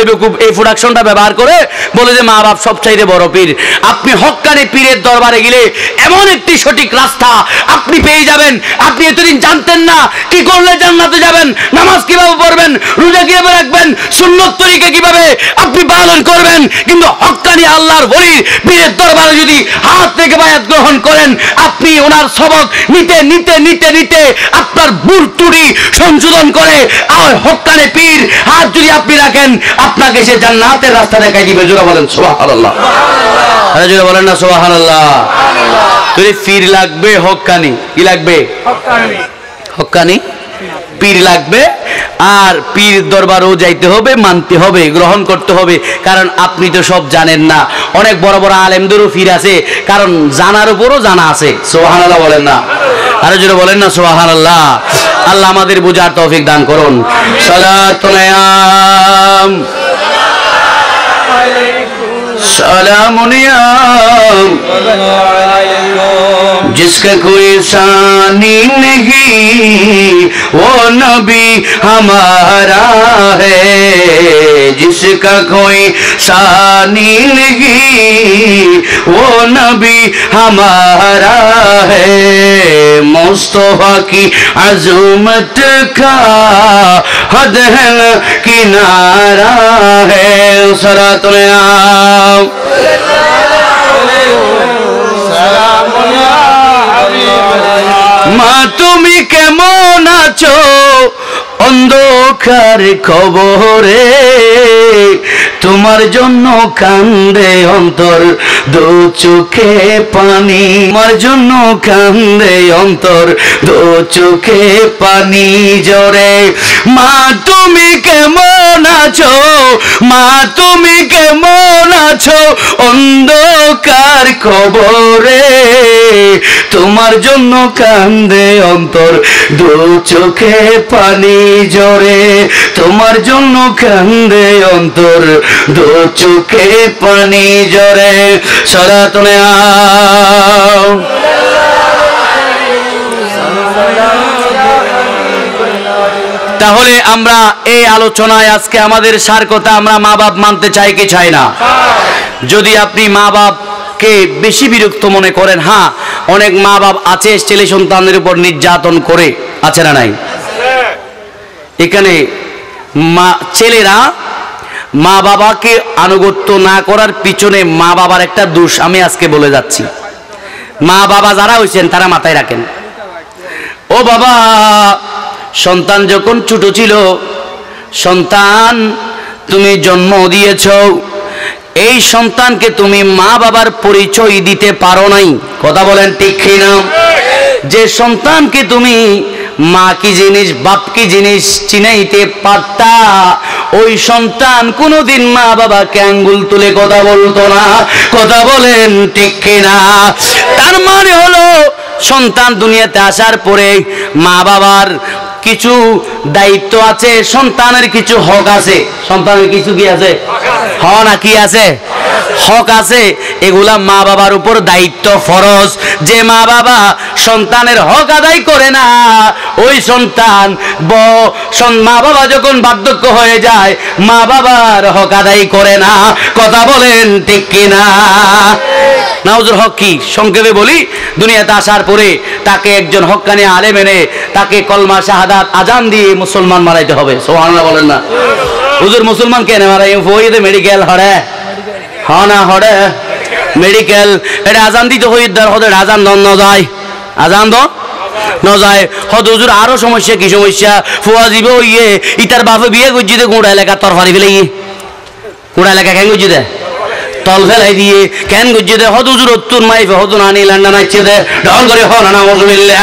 এই প্রোডাকশনটা ব্যবহার করে বলে যে মা বাপ সবচাইতে বড় পীর। আপনি হক্কানি পীরের দরবারে গেলে এমন একটি সঠিক রাস্তা আপনি পেয়ে যাবেন, আপনি এতদিন জানতেন না কি করলে জান্নাতে যাবেন, নামাজ কিভাবে পড়বেন, রোজা কিভাবে রাখবেন, সুন্নত তরিকা কিভাবে আপনি পালন করবেন। কিন্তু হক্কানি আল্লাহর ওলির পীরের দরবারে যদি হাত থেকে বায়াত গ্রহণ করেন, আপনি ওনার সবক নিতে নিতে নিতে নিতে আপনার ভুল ত্রুটি সংশোধন করে আর হক্কানি পীর হাত যদি আপনি রাখেন, আপনাকে সে জান্নাতের রাস্তা দেখাই দিবে। জোরে বলেন সুবহানাল্লাহ। আরে জোরে বলেন না সুবহানাল্লাহ। তুই পীর লাগবে, হক্কানি কি লাগবে? হক্কানি পীর লাগবে। আর পীর দরবারও যাইতে হবে, মানতে হবে, গ্রহণ করতে হবে। কারণ আপনি তো সব জানেন না। অনেক বড় বড় আলেমদেরও পীর আছে, কারণ জানার উপরও জানা আছে। সুবহানাল্লাহ বলেন না? আরে জোরে বলেন না সুবহানাল্লাহ। আল্লাহ আমাদের বুঝার তৌফিক দান করুন। সালাতুনায়াম सलामुनियाम जिसका कोई सानी नहीं वो नबी हमारा है, जिसका कोई सानी नहीं वो नबी हमारा है। मुस्तफा की अज़मत का हद है किनारा है। सलातुल মা তুমি কেমন আছো অন্ধকার কবরে, তোমার জন্য কান্দে অন্তর দু চোখে পানি, তোমার জন্য কান্দে অন্তর দু চোখে পানি জরে। মা তুমি কেমন আছো, মা তুমি কেমন আছো অন্ধকার কবরে, তোমার জন্য কান্দে অন্তর দু চোখে পানি জরে, তোমার জন্য কান্দে অন্তর দু চোখে পানি জরে। সরাতনে তাহলে আমরা এই আলোচনায় আজকে আমাদের সার কথা, আমরা মা বাপ মানতে চাই কি চাই না? যদি আপনি মা বাপকে বেশি বিরক্ত মনে করেন, হ্যাঁ অনেক মা বাপ আছে ছেলে সন্তানের উপর নির্যাতন করে, আছে না নাই? এখানে ছেলেরা মা বাবাকে আনুগত্য না করার পিছনে মা বাবার একটা দোষ আমি আজকে বলে যাচ্ছি। মা বাবা যারা হয়েছেন তারা মাথায় রাখেন। ও বাবা, সন্তান যখন ছোট ছিল, সন্তান তুমি জন্ম দিয়েছ, এই সন্তানকে তুমি মা বাবার পরিচয় দিতে পারো নাই, কথা বলেন ঠিক কি না? যে সন্তানকে তুমি মা কি জিনিস বাপ কি জিনিস চিনাইতে পারতা, ওই সন্তান কোনোদিন মা বাবাকে আঙ্গুল তুলে কথা বলতো না, কথা বলেন ঠিক কি না? তার মানে হলো সন্তান দুনিয়াতে আসার পরে মা বাবার কিছু দায়িত্ব আছে, সন্তানের কিছু হক আছে। সন্তানের কিছু কি আছে? হক না কি আছে? হক আছে। এগুলা মা বাবার উপর দায়িত্ব ফরজ। যে মা বাবা সন্তানের হক আদায় করে না, ওই সন্তান মা বাবা যখন বার্ধক্য হয়ে যায় মা বাবার হক আদায় করে না, কথা বলেন ঠিক কিনা? নাউজুর হক কি সংক্ষেপে বলি, দুনিয়াতে আসার পরে তাকে একজন হক্কানি আলেম এনে তাকে কলমা শাহাদাত আজান দিয়ে মুসলমান মারাইতে হবে। সুবহানাল্লাহ বলেন না? হুজুর মুসলমান কেন মারাই? ফইদে মেডিকেল হড়ে হনা হড়ে মেডিকেল এটা আজান দিতে হইদার হদে আজান দন ন যায়, আজান দ ন যায় হদ। হুজুর আরো সমস্যা কি সমস্যা? ফুয়া দিব ইয়ে ইতার বাপে বিয়ে করছি দে গোড়া এলাকা তরফারি ফেলে গিয়ে গোড়া এলাকা কেন করছি দে তল ফেলাই দিয়ে কেন গুজে দে হদ। হুজুর অত্তুর মাইফে হদ নানি লান্ডা নাইছে দে ঢল করে হ না মজুমিল্লা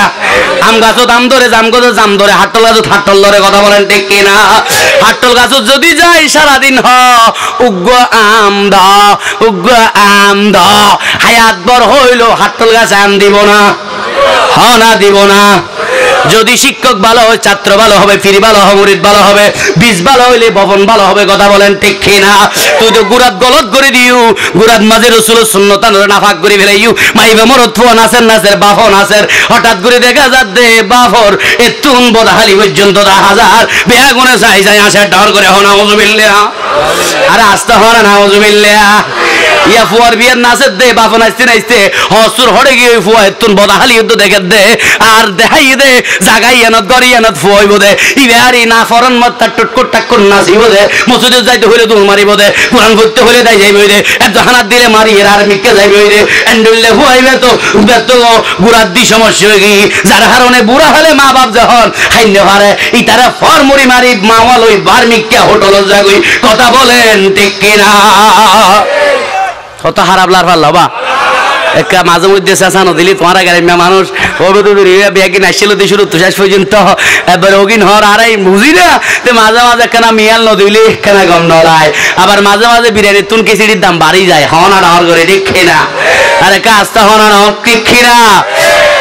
আম গাছত আম ধরে জাম গাছত জাম ধরে হাট্টল গাছত হাট্টল ধরে, কথা বলেন ঠিক কিনা? হাট্টল গাছত যদি যাই সারাদিন হ উগ্র আম দ উগ্র আম দ, হায়াত বর হইল হাট্টল গাছ আম দিব না, হ না দিব না। যদি শিক্ষক ভালো হয় ছাত্র ভালো হবে, ফিরি ভালো হবে, মুরিদ ভালো হবে, বীজ ভালো হইলে ভবন ভালো হবে, কথা বলেন ঠিক কিনা? তুই তো গুরাত গলত করে দিও, গুরাত মাঝে রসুল সুন্নতান নাফাক করে ফেলাইও, মাইবে মরত ফুয়া নাচের নাচের বাফন নাচের, হঠাৎ করে দেখা যাত দে বাফর এতুন বদহালি পর্যন্ত 10,000 বেয়া গুনে চাই চাই আসে ডর করে হনা নাউজুবিল্লাহ। আরে আস্তে হনা নাউজুবিল্লাহ। ইয়া ফুয়ার বিয়ের নাচের দে বাফন নাচতে নাচতে হসুর হড়ে গিয়ে ফুয়া এতুন বদহালি যুদ্ধ দেখে দে আর দেখাই দে জাগাই এনত গড়ি এনত ফুয়াইব দে ইবারি না ফরন মত টুটকুট টাক্কুর নাচিব দে, মসজিদে যাইতে হইলে দূর মারিব দে, কোরআন পড়তে হইলে দাই যাইব দে, এত হানাত দিলে মারি এর আর মিটকে যাইব দে, এন্ডুললে ফুয়াইবে তো ব্যস্ত গুড়ার দি সমস্যা হয়ে গিয়ে যার কারণে বুড়া হলে মা বাপ যখন খাইতে পারে ইতারা ফর মুড়ি মারি মাওয়াল ওই বার মিটকে হোটেল যাগুই, কথা বলেন ঠিক কিনা? কত খারাপ লার বা একটা মাঝে মধ্যে চেঁচানো দিলি তোমার গাড়ি মানুষ ব্যাগিন আসছিল শুরু তো শেষ পর্যন্ত এবার ওগিন হর আর বুঝি না মাঝে মাঝে কেনা মিয়াল নদিলি কেনা গম নড়ায়, আবার মাঝে মাঝে বিরিয়ানি তুন খিচুড়ির দাম বাড়ি যায়, হনা ডর করে দেখি না, আরে কাজটা হনা দেখি না।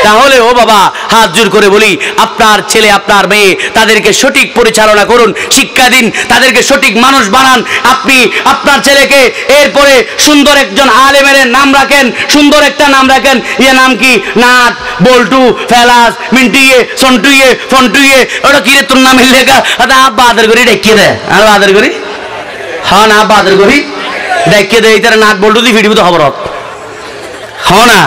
তাহলে ও বাবা হাত জোর করে বলি, আপনার ছেলে আপনার মেয়ে তাদেরকে সঠিক পরিচালনা করুন, শিক্ষা দিন, তাদেরকে সঠিক মানুষ বানান। আপনি আপনার ছেলেকে এরপরে সুন্দর একজন আলেমের নাম রাখেন, সুন্দর একটা নাম রাখেন। ইয়ে নাম কি? নাট, বল্টু, ফেলাস, মিন্টুইয়ে, সন্টুইয়ে, ফন্টুইয়ে, ওটা কি রে তোর নাম লেখা? আব্বা আদর করি ডেকিয়ে দেয়, আর আদর করি হ্যাঁ না আব্বা আদর করি ডেকিয়ে দেয়, তারা নাট বল্টু দিয়ে ভিডিও তো খবর হ না।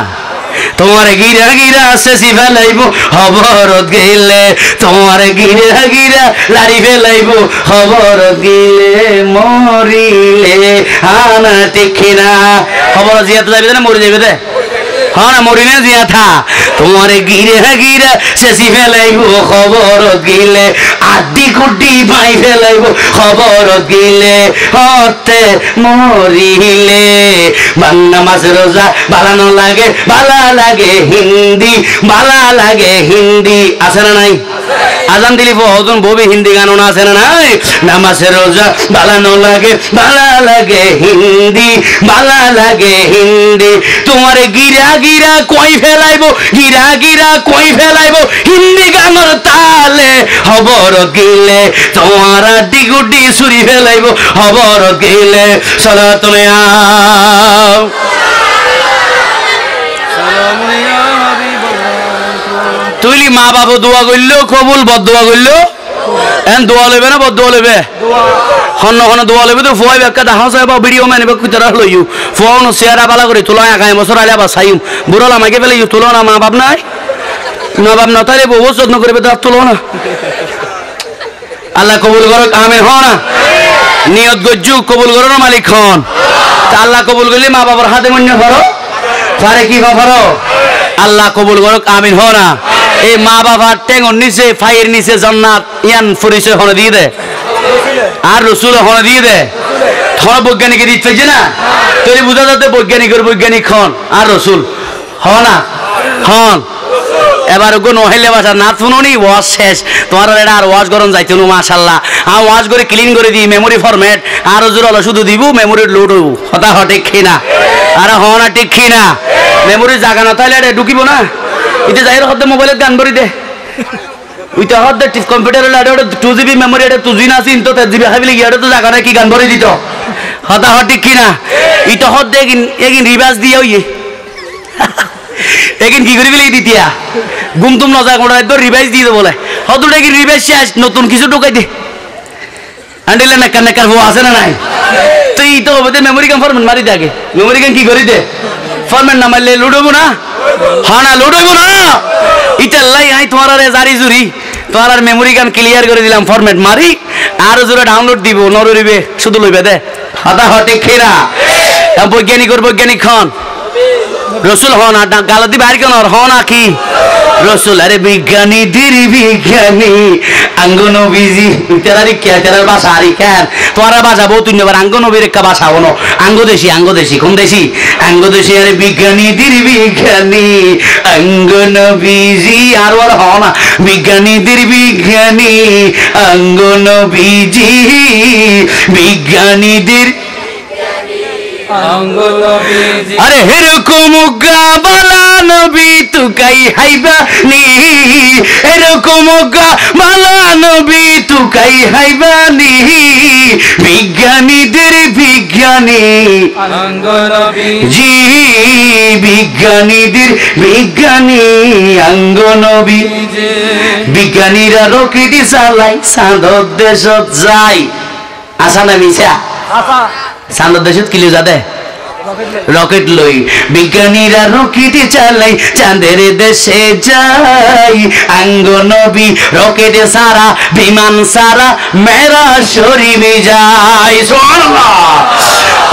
তোমার গিরা গিরা শেষি ফেলাইব খবরত গেলে, তোমার গিরা গিরা লাড়ি ফেলাইব খবরত গেলে, মরিলে হানা দেখি না খবর জিয়াতে যাবে না মরে যাবে দে হ্যাঁ না মরিনে জিয়া থা তোমার গিরে গিরে শেষি ফেলাইব খবর গিলে আড্ডি কুড্ডি ভাই ফেলাইব খবর গিলে হতে মরিলে বাংলা মাছ রোজা বালানো লাগে বালা লাগে হিন্দি বালা লাগে হিন্দি আছে না নাই আজান দিলি বহুজন ববি হিন্দি গানও না আছে না নাই নামাজের রোজা বালানো লাগে বালা লাগে হিন্দি বালা লাগে হিন্দি তোমার গিরা গিরা কই ফেলাইব গিরা গিরা কই ফেলাইব হিন্দি গানের তালে খবর গিলে তোমার ডিগুডি সুরি ফেলাইব খবর গিলে চলো তুমি আও তুইলি মা বাবু দোয়া করলো কবুল বদ দোয়া করলো এন দোয়া লেবে না বদ দোয়া লেবে হন্ন হন্ন দোয়া লেবে তো ফুয়াই বেকা দাহ সাহেব ভিডিও মানে বেক কুতরা লইউ ফোন শেয়ার বালা করে তোলা একাই বছর আলে বা সাইম বুড়ালা মাকে ফেলে তুলো না মা বাপ নাই মা বাপ না তাইলে বহু যত্ন করবে তো তুলো না আল্লাহ কবুল করুক আমিন হ না নিয়ত গজ্জু কবুল করো না মালিক খন তা আল্লাহ কবুল করলে মা বাবার হাতে মন্য ধরো পারে কি বাবারো আল্লাহ কবুল করুক আমিন হ না এই মা বাবার টেঙ্গর নিচে ফাইয়ের নিচে জান্নাত ইয়ান পরিচয় হনে দিয়ে দে আর রসুল হনে দিয়ে দে থর বৈজ্ঞানিক দিচ্ছে যে না তৈরি বুঝা যাতে বৈজ্ঞানিকের বৈজ্ঞানিক খন আর রসুল হ না হন এবার গো নহেলে বাসা না শুনুনি ওয়াজ শেষ তোমার এটা আর ওয়াজ গরম যাইতো না মাশাআল্লাহ আর ওয়াজ করে ক্লিন করে দিই মেমোরি ফরম্যাট আর জোর হলো শুধু দিব মেমোরি লোড হইব হতা হঠিক খিনা আর হন ঠিক খিনা মেমোরি জায়গা না তাইলে এটা ঢুকিব না এটা যাই হতে মোবাইলে গান ভরি দে ওইটা হতে কম্পিউটারে লাড়ে ওটা 2GB মেমোরি এটা 2G না চিন তো 3GB হাবিলে গিয়ে ওটা তো জায়গা না কি গান ভরি দিত হতা হঠিক খিনা এটা হত দেখিন এগিন রিভার্স দিয়ে হইয়ে এগিন কি করে ফেলে দিতিয়া গুমতুম নজা কোটা একবার রিভাইজ দিয়ে বলে হতুটা কি রিভাইজ শেষ নতুন কিছু ঢুকাই দে আন্ডিলে নাকার নাকার হো আছে না নাই তো এই তো হবে মেমোরি কাম ফরম্যাট মারি দে আগে মেমোরি কাম কি করি দে ফরম্যাট না মারলে লুডবো না হ্যাঁ না লুডবো না এটা লাই আই তোমার আরে জারি জুরি তোমার আর মেমোরি কাম ক্লিয়ার করে দিলাম ফরম্যাট মারি আর জোরে ডাউনলোড দিব নররিবে শুধু লইবে দে হাতা হটে খেরা বৈজ্ঞানিক খন রসুল হন আর গালাতি বাইর কেন হন কি রসুল আরে বিজ্ঞানী দিরি বিজ্ঞানী আঙ্গ নবীজি তেরারি কে তেরার ভাষা আরি কেন তোরা ভাষা বহুত নেবার আঙ্গ নবীর একটা ভাষা হনো আঙ্গ দেশি কোন দেশি আঙ্গ দেশি আরে বিজ্ঞানী দিরি বিজ্ঞানী আঙ্গ নবীজি আর ওর হন বিজ্ঞানী দিরি বিজ্ঞানী আঙ্গ নবীজি বিজ্ঞানীদের अरे हेरकम बाला नबी तू कई हाइबा नी हेरकम बाला नबी तू कई हाइबा नी विज्ञानी देर विज्ञानी जी विज्ञानी देर विज्ञानी अंग नबी विज्ञानीरा रकेट चालाई चाँदर देशत जाय आसा ना मिसा চাঁদের দেশে কিলো যাদে রকেট লই বিজ্ঞানীরা রকেট চালাই চাঁদের দেশে যাই আঙ্গ নবী রকেট সারা বিমান সারা মেরা শরীফে যাই সুবহানাল্লাহ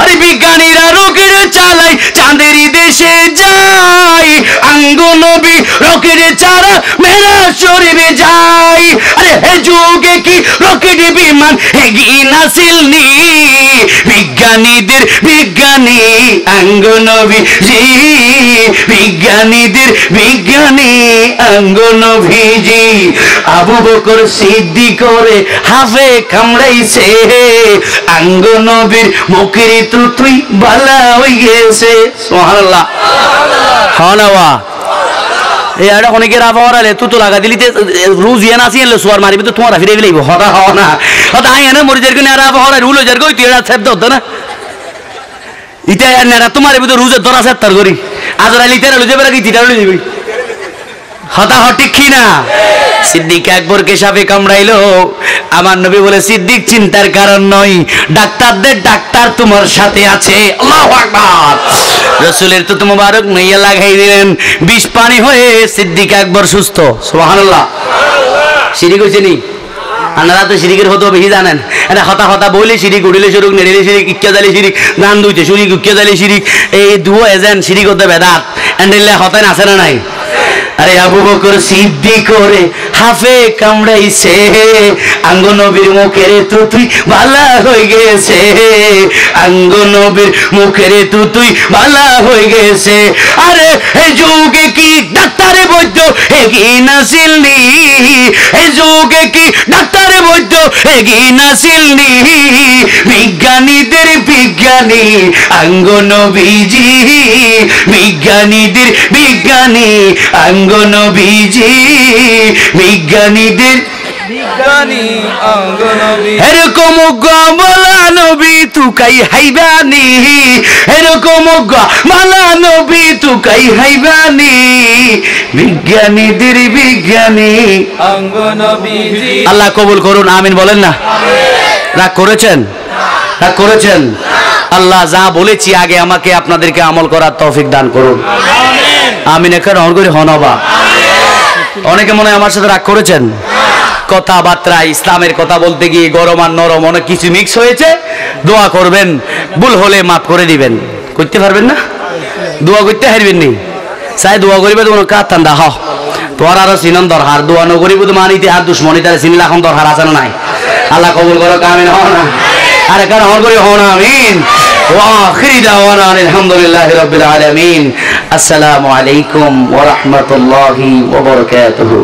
আরে বিজ্ঞানীরা রকেট চালাই চাঁদের দেশে যাই আঙ্গ নবী রকেট চারা মেরা শরীফে যাই আরে হে যুগে কি রকেট বিমান হেগি নাসিল নি বিজ্ঞানীদের বিজ্ঞানী আঙ্গ নবী জি বিজ্ঞানীদের বিজ্ঞানী আঙ্গ নবীজি আবু বকর সিদ্দিক করে হাফে কামড়াইছে আঙ্গ নবীর মুখের তুই বালা হয়ে গেছে সুবহানাল্লাহ হানাওয়া এই আড়া অনেকের আবহাওয়ালে তুতো লাগা দিলিতে রোজ ইয়া নাসি এলে সোয়ার মারিবে তো তোমার ফিরে গেলেই হতা হওয়া না হতা আই না মরিদের কে আর আবহাওয়া রুল হয়ে যার কই তুই এড়া শব্দ হতো না ইটা না তোমার ভিতর রোজের ধরা সেত্তর করি আজরা লিতেরা লইতে পারে কি তিটা লই দিবি হতা হটি কি না সিদ্দিক আকবরকে সাপে কামড়াইলো আমার নবী বলে সিদ্দিক চিন্তার কারণ নয় ডাক্তারদের ডাক্তার তোমার সাথে আছে আল্লাহু আকবার রাসূলের তো মুবারক নইয়া লাগাই দিলেন বিষ পানি হয়ে সিদ্দিক আকবর সুস্থ সুবহানাল্লাহ শিরিক হইছে নি আপনারা তো শিরিকের হতো বেশি জানেন এটা হতা হতা বইলে শিরিক উঠিলে শিরিক নেড়িলে শিরিক ইচ্ছা জালি শিরিক গান দুইতে শিরিক উচ্চা জালি শিরিক এই দুও এজেন্ট শিরিক হতে বেদাত এন্ডেলে হতেন আছে না নাই? আরে আবু বকর সিদ্দিক করে হাফে কামড়াইছে, আঙ্গ নবীর মুখের তুই ভালা হয়ে গেছে, আঙ্গ নবীর মুখের তুই ভালা হয়ে গেছে। আরে এই যুগে কি ডাক্তারে বৈদ্য এগিয়ে না ছিলনি, এই যুগে কি ডাক্তারে বৈদ্য এগিয়ে না ছিলনি, বিজ্ঞানীদের বিজ্ঞানী আঙ্গ নবীজি, বিজ্ঞানীদের বিজ্ঞানী আঙ্গ নবীজি, বিজ্ঞানীদের বিজ্ঞানী অঙ্গ নবী। এরকম গমলা নবী তুকাই হাইবানি, এরকম গমলা নবী তুকাই হাইবানি, বিজ্ঞানীদের বিজ্ঞানী অঙ্গ নবীজি। আল্লাহ কবুল করুন, আমিন বলেন না? রাগ করেছেন? রাগ করেছেন? আল্লাহ যা বলেছি আগে আমাকে আপনাদেরকে আমল করার তৌফিক দান করুন, আমিন। এখানে অন করে হনবা। অনেকে মনে হয় আমার সাথে রাগ করেছেন। কথাবার্তা ইসলামের কথা বলতে গিয়ে গরম আর নরম অনেক কিছু মিক্স হয়েছে। দোয়া করবেন, ভুল হলে মাফ করে দিবেন। করতে পারবেন না? দোয়া করতে হারবেন নি? চাই দোয়া করিবে তো কোনো কাজ ঠান্ডা হ তোর আরো চিনন দরকার। দোয়া নকরিব তো মানিতে আর দুশ্মনী তার চিনলে এখন দরকার আছে না নাই? আল্লাহ কবুল করো, কামিন হও না? আর এখানে হন করি হও না? আমিন। ওয়াখিরি দাওয়ানা আলহামদুলিল্লাহি রাব্বিল আলামিন। আসসালামু আলাইকুম ওয়া রাহমাতুল্লাহি ওয়া বারাকাতুহু।